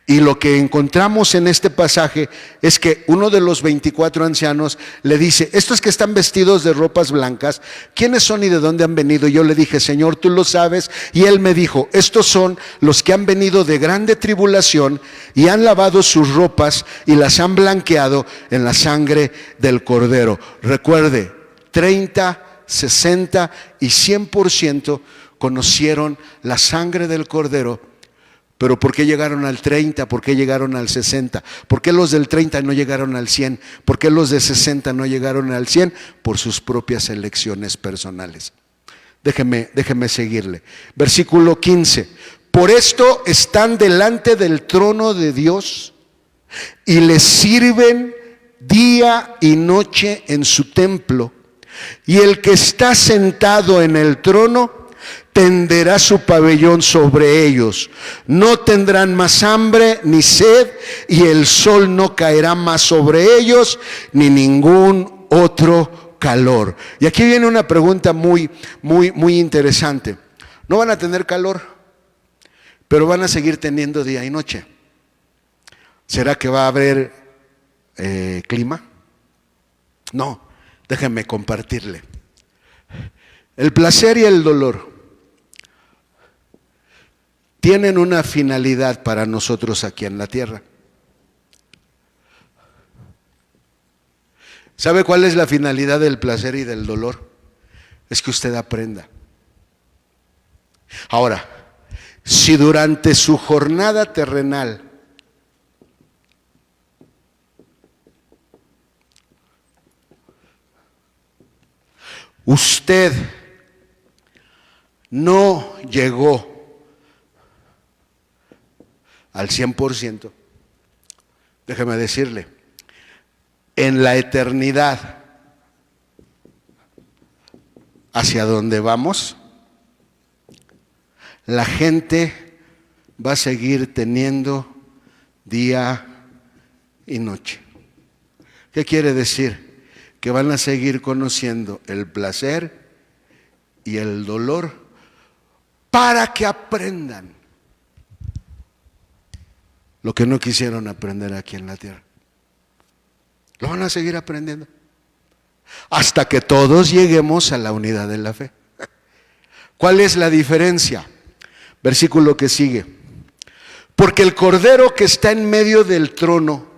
Y lo que encontramos en este pasaje es que uno de los 24 ancianos le dice: estos que están vestidos de ropas blancas, ¿quiénes son y de dónde han venido? Y yo le dije: Señor, tú lo sabes. Y él me dijo: estos son los que han venido de grande tribulación y han lavado sus ropas y las han blanqueado en la sangre del Cordero. Recuerde, 30, 60 y 100% conocieron la sangre del Cordero. Pero ¿por qué llegaron al 30? ¿Por qué llegaron al 60? ¿Por qué los del 30 no llegaron al 100? ¿Por qué los de 60 no llegaron al 100? Por sus propias elecciones personales. Déjeme seguirle. Versículo 15. Por esto están delante del trono de Dios y le sirven día y noche en su templo. Y el que está sentado en el trono tenderá su pabellón sobre ellos. No tendrán más hambre ni sed, y el sol no caerá más sobre ellos, ni ningún otro calor. Y aquí viene una pregunta muy interesante. No van a tener calor, pero van a seguir teniendo día y noche. ¿Será que va a haber clima? No, déjenme compartirle. El placer y el dolor tienen una finalidad para nosotros aquí en la tierra. ¿Sabe cuál es la finalidad del placer y del dolor? Es que usted aprenda. Ahora, si durante su jornada terrenal usted no llegó al 100%, déjeme decirle, en la eternidad hacia donde vamos, la gente va a seguir teniendo día y noche. ¿Qué quiere decir? Que van a seguir conociendo el placer y el dolor para que aprendan lo que no quisieron aprender aquí en la tierra. Lo van a seguir aprendiendo hasta que todos lleguemos a la unidad de la fe. ¿Cuál es la diferencia? Versículo que sigue. Porque el Cordero que está en medio del trono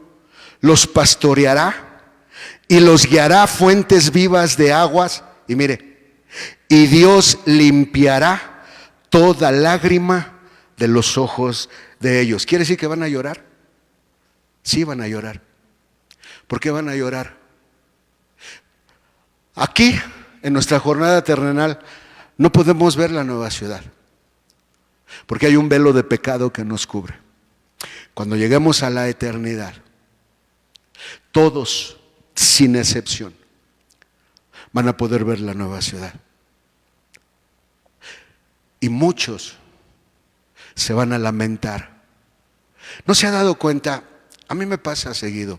los pastoreará y los guiará a fuentes vivas de aguas. Y mire, y Dios limpiará toda lágrima de los ojos de ellos. ¿Quiere decir que van a llorar? Sí, van a llorar. ¿Por qué van a llorar? Aquí, en nuestra jornada terrenal, no podemos ver la nueva ciudad, porque hay un velo de pecado que nos cubre. Cuando lleguemos a la eternidad, todos, sin excepción, van a poder ver la nueva ciudad. Y muchos se van a lamentar. ¿No se ha dado cuenta? A mí me pasa seguido.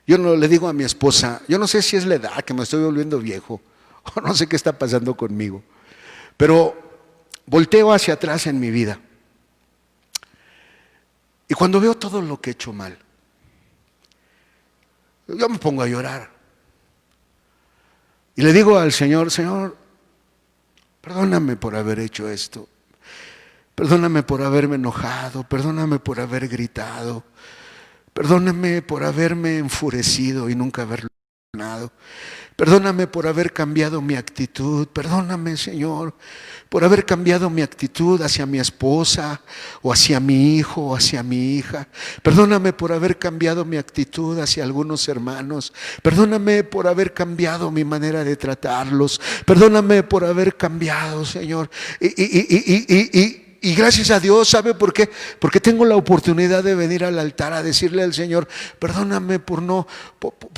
Yo no le digo a mi esposa, yo no sé si es la edad, que me estoy volviendo viejo, o no sé qué está pasando conmigo, pero volteo hacia atrás en mi vida. Y cuando veo todo lo que he hecho mal, yo me pongo a llorar. Y le digo al Señor, Señor, perdóname por haber hecho esto. Perdóname por haberme enojado, perdóname por haber gritado, perdóname por haberme enfurecido y nunca haberlo perdonado. Perdóname por haber cambiado mi actitud. Perdóname, Señor, por haber cambiado mi actitud hacia mi esposa, o hacia mi hijo, o hacia mi hija. Perdóname por haber cambiado mi actitud hacia algunos hermanos. Perdóname por haber cambiado mi manera de tratarlos. Perdóname por haber cambiado, Señor. Y gracias a Dios, ¿sabe por qué? Porque tengo la oportunidad de venir al altar a decirle al Señor, perdóname por no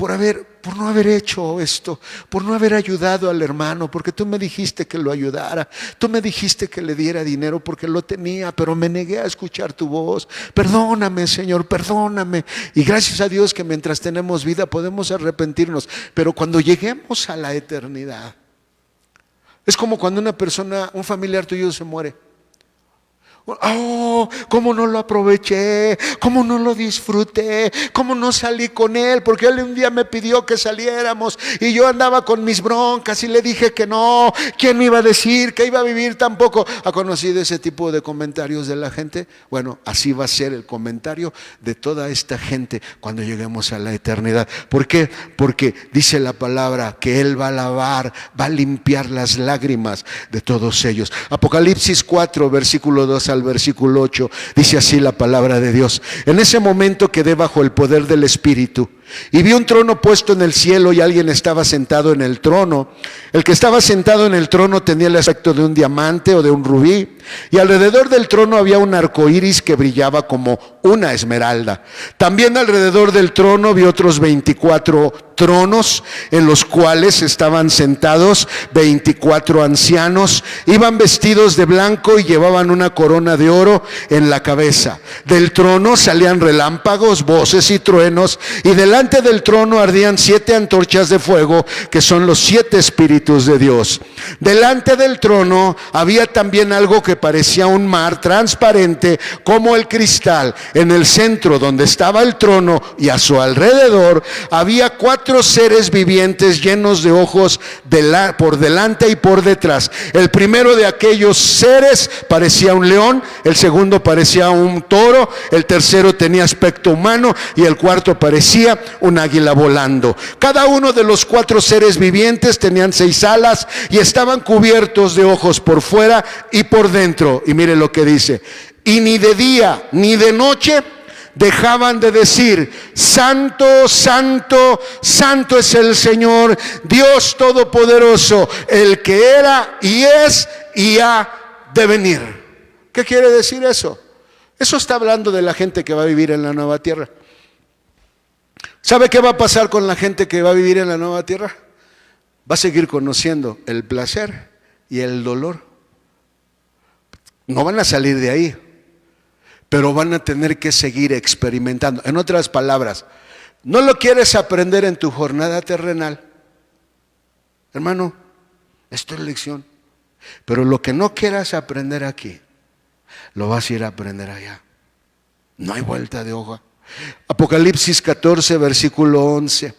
haber hecho esto, por no haber ayudado al hermano, porque tú me dijiste que lo ayudara, tú me dijiste que le diera dinero porque lo tenía, pero me negué a escuchar tu voz. Perdóname, Señor, perdóname. Y gracias a Dios que mientras tenemos vida podemos arrepentirnos, pero cuando lleguemos a la eternidad, es como cuando una persona, un familiar tuyo se muere. Oh, cómo no lo aproveché, cómo no lo disfruté, cómo no salí con él, porque él un día me pidió que saliéramos y yo andaba con mis broncas y le dije que no. ¿Quién me iba a decir que iba a vivir tampoco? ¿Ha conocido ese tipo de comentarios de la gente? Bueno, así va a ser el comentario de toda esta gente cuando lleguemos a la eternidad. ¿Por qué? Porque dice la palabra que Él va a lavar, va a limpiar las lágrimas de todos ellos. Apocalipsis 4, versículo 2 al versículo 8, dice así la palabra de Dios: en ese momento quedé bajo el poder del Espíritu y vi un trono puesto en el cielo y alguien estaba sentado en el trono. El que estaba sentado en el trono tenía el aspecto de un diamante o de un rubí, y alrededor del trono había un arco iris que brillaba como una esmeralda. También alrededor del trono vi otros 24 tronos, en los cuales estaban sentados 24 ancianos. Iban vestidos de blanco y llevaban una corona de oro en la cabeza. Del trono salían relámpagos, voces y truenos, y delante del trono ardían 7 antorchas de fuego, que son los 7 espíritus de Dios. Delante del trono había también algo que parecía un mar transparente como el cristal. En el centro donde estaba el trono y a su alrededor había 4 seres vivientes llenos de ojos por delante y por detrás. El primero de aquellos seres parecía un león, el segundo parecía un toro, el tercero tenía aspecto humano y el cuarto parecía un águila volando. Cada uno de los 4 seres vivientes tenían 6 alas y estaban cubiertos de ojos por fuera y por dentro. Y mire lo que dice: y ni de día ni de noche dejaban de decir: santo, santo, santo es el Señor, Dios Todopoderoso, el que era y es y ha de venir. ¿Qué quiere decir eso? Eso está hablando de la gente que va a vivir en la nueva tierra. ¿Sabe qué va a pasar con la gente que va a vivir en la nueva tierra? Va a seguir conociendo el placer y el dolor. No van a salir de ahí, pero van a tener que seguir experimentando. En otras palabras, ¿no lo quieres aprender en tu jornada terrenal? Hermano, esto es lección. Pero lo que no quieras aprender aquí, lo vas a ir a aprender allá. No hay vuelta de hoja. Apocalipsis 14, versículo 11.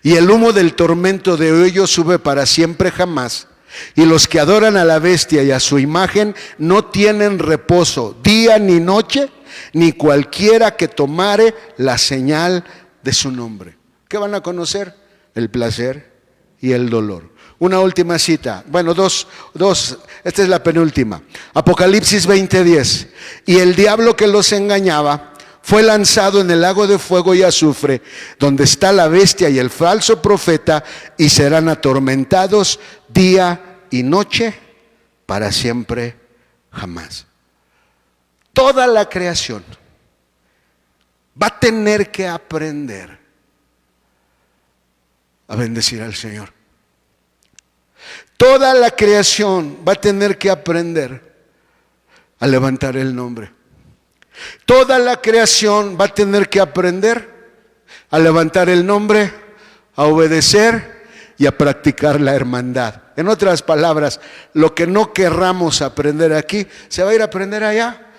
Y el humo del tormento de ellos sube para siempre jamás. Y los que adoran a la bestia y a su imagen no tienen reposo día ni noche, ni cualquiera que tomare la señal de su nombre. ¿Qué van a conocer? El placer y el dolor. Una última cita. Bueno, dos. Esta es la penúltima. Apocalipsis 20:10. Y el diablo que los engañaba fue lanzado en el lago de fuego y azufre, donde está la bestia y el falso profeta, y serán atormentados día y noche para siempre jamás. Toda la creación va a tener que aprender a bendecir al Señor. Toda la creación va a tener que aprender a levantar el nombre. Toda la creación va a tener que aprender a levantar el nombre, a obedecer y a practicar la hermandad. En otras palabras, lo que no querramos aprender aquí, se va a ir a aprender allá.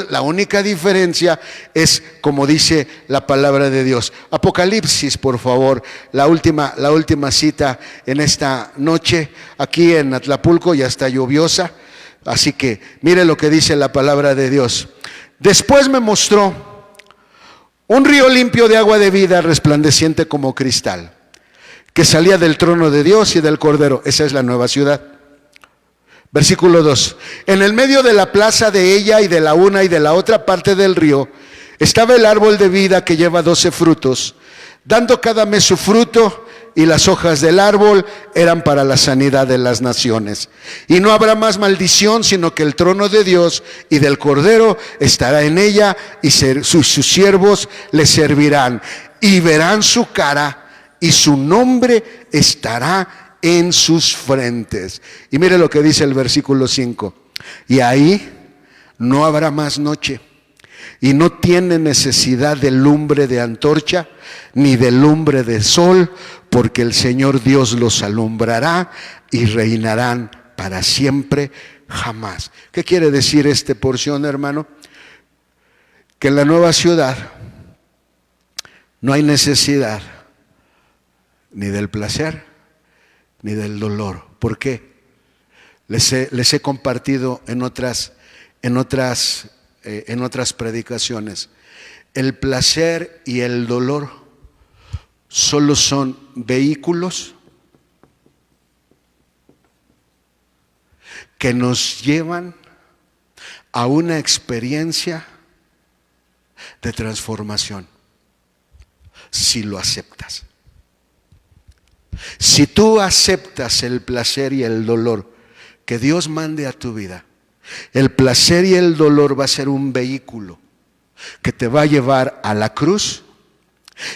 La única diferencia es, como dice la palabra de Dios. Apocalipsis, por favor, la última cita en esta noche, aquí en Atlapulco, ya está lluviosa, así que mire lo que dice la palabra de Dios. Después me mostró un río limpio de agua de vida, resplandeciente como cristal, que salía del trono de Dios y del Cordero. Esa es la nueva ciudad. Versículo 2. En el medio de la plaza de ella y de la una y de la otra parte del río estaba el árbol de vida que lleva 12 frutos, dando cada mes su fruto, y las hojas del árbol eran para la sanidad de las naciones. Y no habrá más maldición, sino que el trono de Dios y del Cordero estará en ella, y sus siervos le servirán, y verán su cara, y su nombre estará en sus frentes. Y mire lo que dice el versículo 5. Y ahí no habrá más noche, y no tiene necesidad de lumbre de antorcha, ni de lumbre de sol, porque el Señor Dios los alumbrará y reinarán para siempre jamás. ¿Qué quiere decir esta porción, hermano? Que en la nueva ciudad no hay necesidad ni del placer ni del dolor. ¿Por qué? Les he compartido en otras predicaciones. El placer y el dolor solo son vehículos que nos llevan a una experiencia de transformación, si lo aceptas. Si tú aceptas el placer y el dolor que Dios mande a tu vida, el placer y el dolor va a ser un vehículo que te va a llevar a la cruz,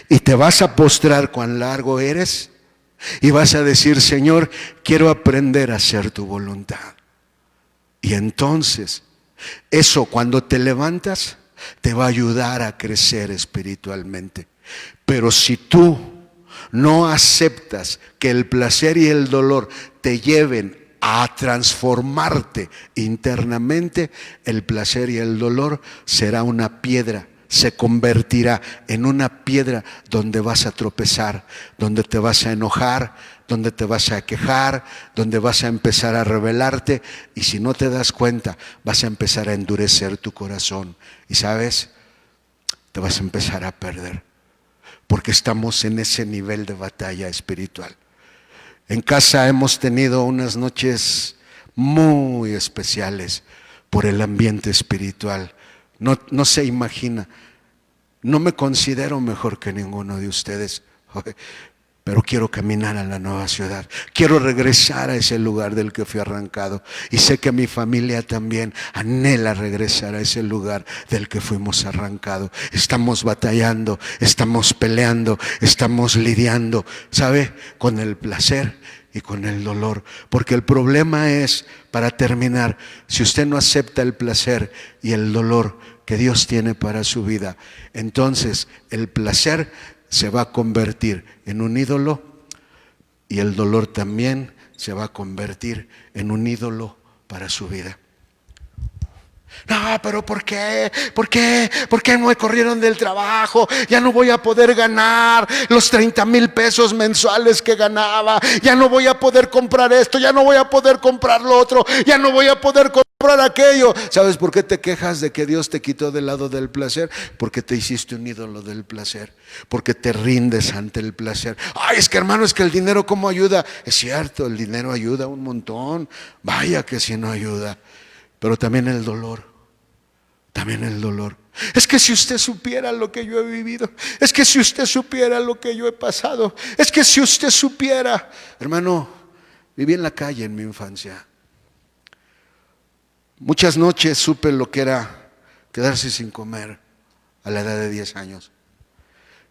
y te vas a postrar cuán largo eres y vas a decir: Señor, quiero aprender a hacer tu voluntad. Y entonces eso, cuando te levantas, te va a ayudar a crecer espiritualmente. Pero si tú no aceptas que el placer y el dolor te lleven a transformarte internamente, el placer y el dolor será una piedra, se convertirá en una piedra donde vas a tropezar, donde te vas a enojar, donde te vas a quejar, donde vas a empezar a rebelarte, y si no te das cuenta, vas a empezar a endurecer tu corazón. Y ¿sabes? Te vas a empezar a perder, porque estamos en ese nivel de batalla espiritual. En casa hemos tenido unas noches muy especiales por el ambiente espiritual. No se imagina. No me considero mejor que ninguno de ustedes, pero quiero caminar a la nueva ciudad. Quiero regresar a ese lugar del que fui arrancado. Y sé que mi familia también anhela regresar a ese lugar del que fuimos arrancados. Estamos batallando, estamos peleando, estamos lidiando, ¿sabe? Con el placer y con el dolor. Porque el problema es, para terminar, si usted no acepta el placer y el dolor que Dios tiene para su vida, entonces el placer se va a convertir en un ídolo, y el dolor también se va a convertir en un ídolo para su vida. No, pero ¿por qué? ¿Por qué? ¿Por qué me corrieron del trabajo? Ya no voy a poder ganar los 30,000 pesos mensuales que ganaba. Ya no voy a poder comprar esto. Ya no voy a poder comprar lo otro. Ya no voy a poder comprar aquello. ¿Sabes por qué te quejas de que Dios te quitó del lado del placer? Porque te hiciste un ídolo del placer. Porque te rindes ante el placer. Ay, es que hermano, es que el dinero ¿cómo ayuda? Es cierto, el dinero ayuda un montón. Vaya que si no ayuda. Pero también el dolor. También el dolor. Es que si usted supiera lo que yo he vivido, es que si usted supiera lo que yo he pasado, es que si usted supiera. Hermano, viví en la calle en mi infancia. Muchas noches supe lo que era quedarse sin comer a la edad de 10 años.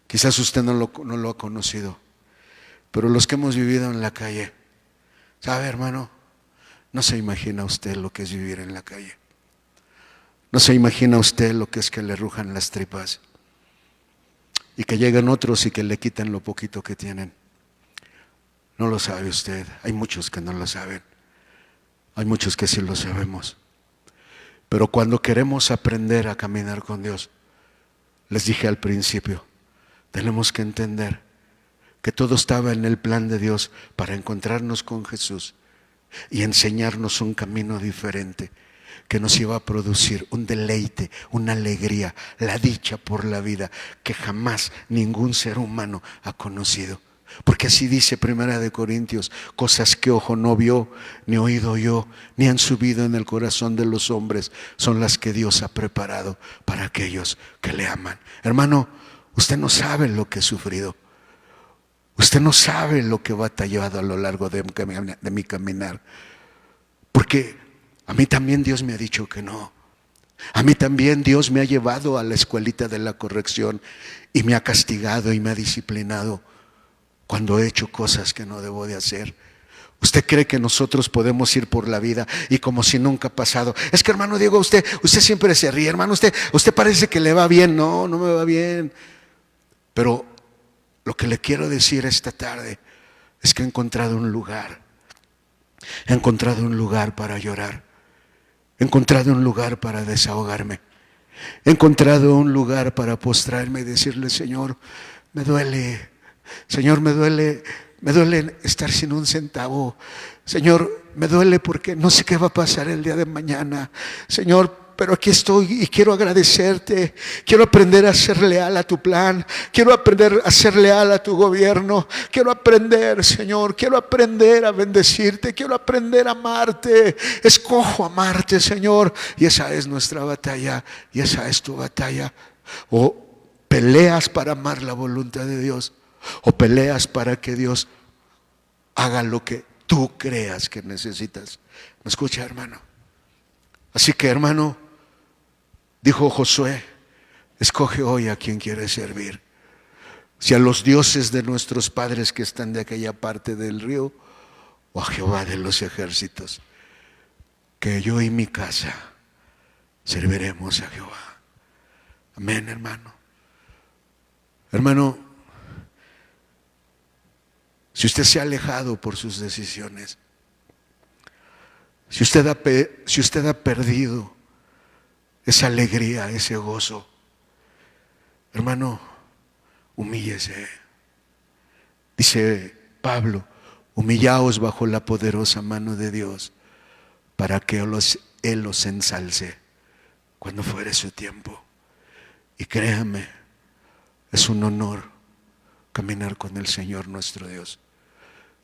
Quizás usted no lo ha conocido, pero los que hemos vivido en la calle, ¿sabe, hermano? No se imagina usted lo que es vivir en la calle. No se imagina usted lo que es que le rujan las tripas y que lleguen otros y que le quiten lo poquito que tienen. No lo sabe usted. Hay muchos que no lo saben. Hay muchos que sí lo sabemos. Pero cuando queremos aprender a caminar con Dios, les dije al principio, tenemos que entender que todo estaba en el plan de Dios para encontrarnos con Jesús y enseñarnos un camino diferente que nos iba a producir un deleite, una alegría, la dicha por la vida que jamás ningún ser humano ha conocido. Porque así dice Primera de Corintios, cosas que ojo no vio, ni oído oyó, ni han subido en el corazón de los hombres, son las que Dios ha preparado para aquellos que le aman. Hermano, usted no sabe lo que he sufrido. Usted no sabe lo que he batallado a lo largo de mi caminar. Porque a mí también Dios me ha dicho que no. A mí también Dios me ha llevado a la escuelita de la corrección y me ha castigado y me ha disciplinado cuando he hecho cosas que no debo de hacer. ¿Usted cree que nosotros podemos ir por la vida y como si nunca ha pasado? Es que hermano Diego, usted siempre se ríe, hermano, usted parece que le va bien. No, no me va bien. Pero lo que le quiero decir esta tarde es que he encontrado un lugar. He encontrado un lugar para llorar. He encontrado un lugar para desahogarme. He encontrado un lugar para postrarme y decirle, Señor, me duele. Señor, me duele estar sin un centavo. Señor, me duele porque no sé qué va a pasar el día de mañana. Señor, pero aquí estoy y quiero agradecerte. Quiero aprender a ser leal a tu plan. Quiero aprender a ser leal a tu gobierno. Quiero aprender, Señor. Quiero aprender a bendecirte. Quiero aprender a amarte. Escojo amarte, Señor. Y esa es nuestra batalla. Y esa es tu batalla. O peleas para amar la voluntad de Dios, o peleas para que Dios haga lo que tú creas que necesitas. ¿Me escucha, hermano? Así que, hermano, dijo Josué, escoge hoy a quien quieres servir. Si a los dioses de nuestros padres que están de aquella parte del río, o a Jehová de los ejércitos, que yo y mi casa serviremos a Jehová. Amén, hermano. Hermano, si usted se ha alejado por sus decisiones, si usted ha perdido esa alegría, ese gozo, hermano, humíllese. Dice Pablo, humillaos bajo la poderosa mano de Dios para que Él los ensalce cuando fuere su tiempo. Y créame, es un honor caminar con el Señor nuestro Dios.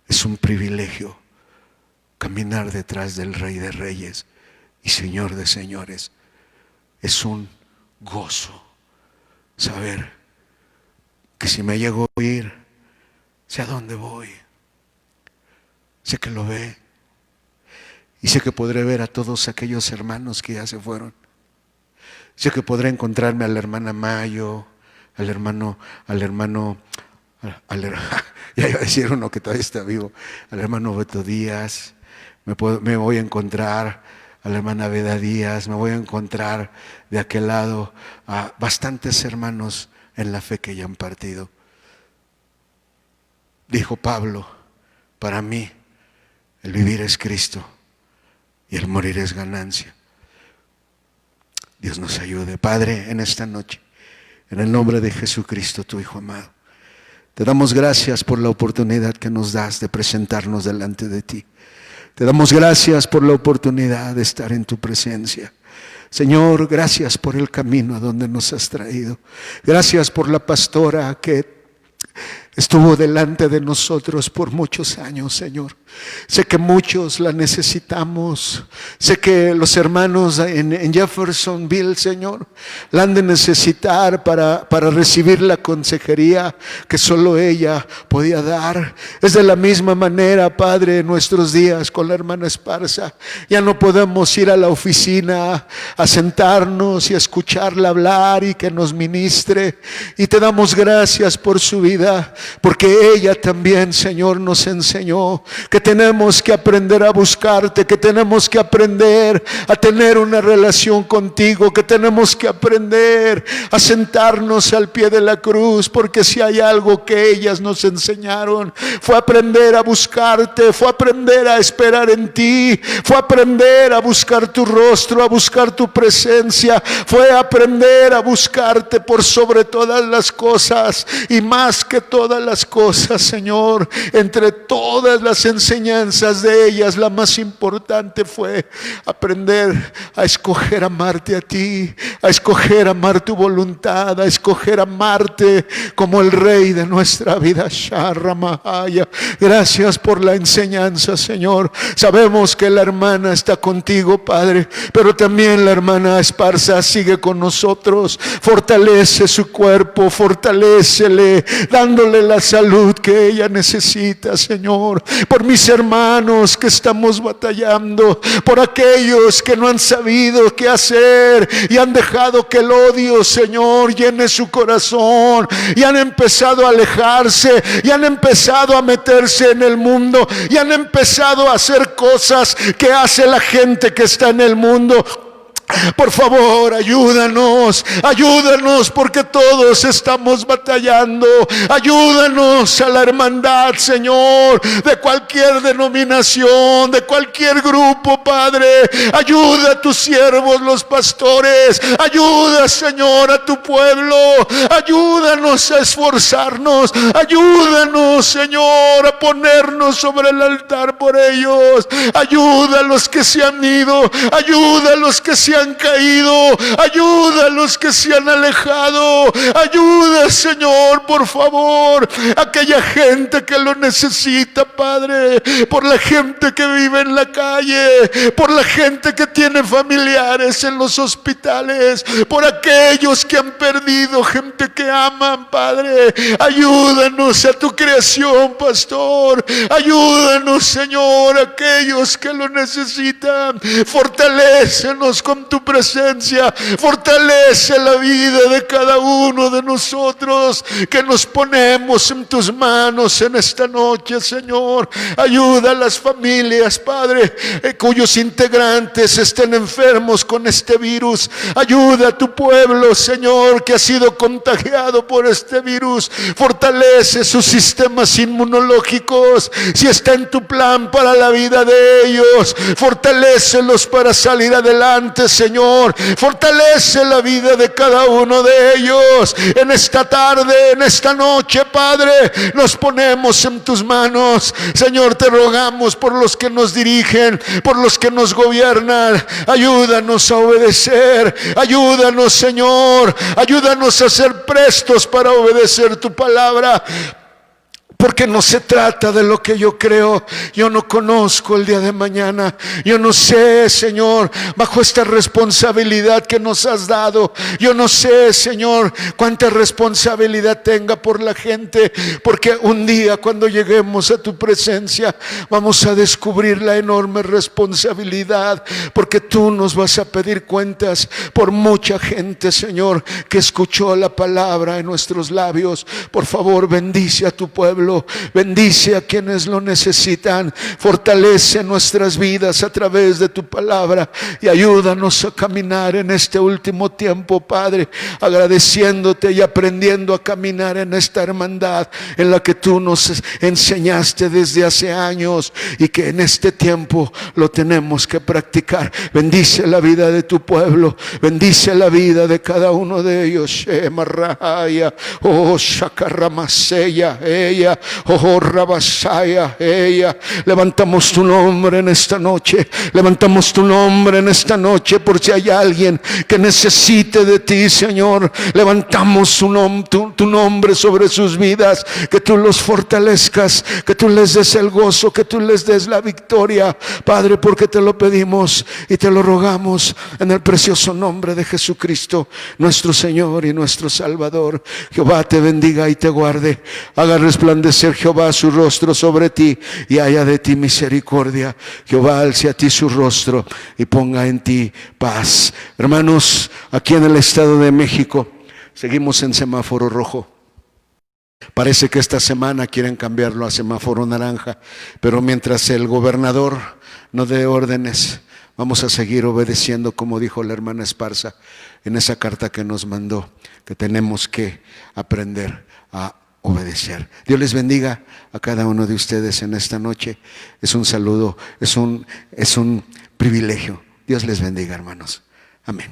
Es un privilegio caminar detrás del Rey de Reyes y Señor de Señores. Es un gozo saber que si me llego a ir, sé a dónde voy. Sé que lo ve. Y sé que podré ver a todos aquellos hermanos que ya se fueron. Sé que podré encontrarme a la hermana Mayo, al hermano, ya iba a decir uno que todavía está vivo, al hermano Beto Díaz, me voy a encontrar a la hermana Beda Díaz, me voy a encontrar de aquel lado a bastantes hermanos en la fe que ya han partido. Dijo Pablo, para mí el vivir es Cristo y el morir es ganancia. Dios nos ayude. Padre, en esta noche, en el nombre de Jesucristo, tu Hijo amado, te damos gracias por la oportunidad que nos das de presentarnos delante de ti. Te damos gracias por la oportunidad de estar en tu presencia. Señor, gracias por el camino a donde nos has traído. Gracias por la pastora que estuvo delante de nosotros por muchos años, Señor. Sé que muchos la necesitamos. Sé que los hermanos en Jeffersonville, Señor, la han de necesitar para recibir la consejería que solo ella podía dar. Es de la misma manera, Padre, en nuestros días con la hermana Esparza. Ya no podemos ir a la oficina a sentarnos y a escucharla hablar y que nos ministre. Y te damos gracias por su vida, porque ella también, Señor, nos enseñó que tenemos que aprender a buscarte, que tenemos que aprender a tener una relación contigo, que tenemos que aprender a sentarnos al pie de la cruz, porque si hay algo que ellas nos enseñaron, fue aprender a buscarte, fue aprender a esperar en ti, fue aprender a buscar tu rostro, a buscar tu presencia, fue aprender a buscarte por sobre todas las cosas y más que todas las cosas, Señor. Entre todas las enseñanzas de ellas, la más importante fue aprender a escoger amarte a ti, a escoger amar tu voluntad, a escoger amarte como el Rey de nuestra vida. Gracias por la enseñanza, Señor. Sabemos que la hermana está contigo, Padre, pero también la hermana Esparza sigue con nosotros. Fortalece su cuerpo, fortalécele, dándole la salud que ella necesita, Señor. Por mis hermanos que estamos batallando, por aquellos que no han sabido qué hacer y han dejado que el odio, Señor, llene su corazón y han empezado a alejarse y han empezado a meterse en el mundo y han empezado a hacer cosas que hace la gente que está en el mundo. Por favor, ayúdanos, ayúdanos, porque todos estamos batallando. Ayúdanos a la hermandad, Señor, de cualquier denominación, de cualquier grupo, Padre. Ayuda a tus siervos, los pastores. Ayuda, Señor, a tu pueblo. Ayúdanos a esforzarnos. Ayúdanos, Señor, a ponernos sobre el altar por ellos. Ayuda a los que se han ido. Ayuda a los que se han caído, ayuda a los que se han alejado, ayuda, Señor, por favor, a aquella gente que lo necesita, Padre, por la gente que vive en la calle, por la gente que tiene familiares en los hospitales, por aquellos que han perdido gente que aman, Padre. Ayúdanos a tu creación, pastor, ayúdanos, Señor, a aquellos que lo necesitan. Fortalécenos con tu presencia, fortalece la vida de cada uno de nosotros que nos ponemos en tus manos en esta noche, Señor. Ayuda a las familias, Padre, cuyos integrantes estén enfermos con este virus. Ayuda a tu pueblo, Señor, que ha sido contagiado por este virus. Fortalece sus sistemas inmunológicos, si está en tu plan para la vida de ellos. Fortalécelos para salir adelante, Señor. Fortalece la vida de cada uno de ellos. En esta tarde, en esta noche, Padre, nos ponemos en tus manos. Señor, te rogamos por los que nos dirigen, por los que nos gobiernan. Ayúdanos a obedecer. Ayúdanos, Señor. Ayúdanos a ser prestos para obedecer tu palabra. Porque no se trata de lo que yo creo. Yo no conozco el día de mañana. Yo no sé, Señor, bajo esta responsabilidad que nos has dado. Yo no sé, Señor, cuánta responsabilidad tenga por la gente. Porque un día cuando lleguemos a tu presencia vamos a descubrir la enorme responsabilidad. Porque tú nos vas a pedir cuentas por mucha gente, Señor, que escuchó la palabra en nuestros labios. Por favor, bendice a tu pueblo. pueblo. Bendice a quienes lo necesitan. Fortalece nuestras vidas a través de tu palabra y ayúdanos a caminar en este último tiempo, Padre, agradeciéndote y aprendiendo a caminar en esta hermandad en la que tú nos enseñaste desde hace años y que en este tiempo lo tenemos que practicar. Bendice la vida de tu pueblo, bendice la vida de cada uno de ellos. Shemarraya, oh Shakaramaseya, ella, oh Rabasaya, ella. Levantamos tu nombre en esta noche, levantamos tu nombre en esta noche por si hay alguien que necesite de ti, Señor. Levantamos tu nombre sobre sus vidas, que tú los fortalezcas, que tú les des el gozo, que tú les des la victoria, Padre, porque te lo pedimos y te lo rogamos en el precioso nombre de Jesucristo, nuestro Señor y nuestro Salvador. Jehová te bendiga y te guarde, haga resplandecer Jehová su rostro sobre ti y haya de ti misericordia. Jehová alce a ti su rostro y ponga en ti paz. Hermanos, aquí en el Estado de México seguimos en semáforo rojo. Parece que esta semana quieren cambiarlo a semáforo naranja, pero mientras el gobernador no dé órdenes, vamos a seguir obedeciendo, como dijo la hermana Esparza en esa carta que nos mandó, que tenemos que aprender a obedecer. Dios les bendiga a cada uno de ustedes en esta noche. Es un saludo, es un privilegio. Dios les bendiga, hermanos. Amén.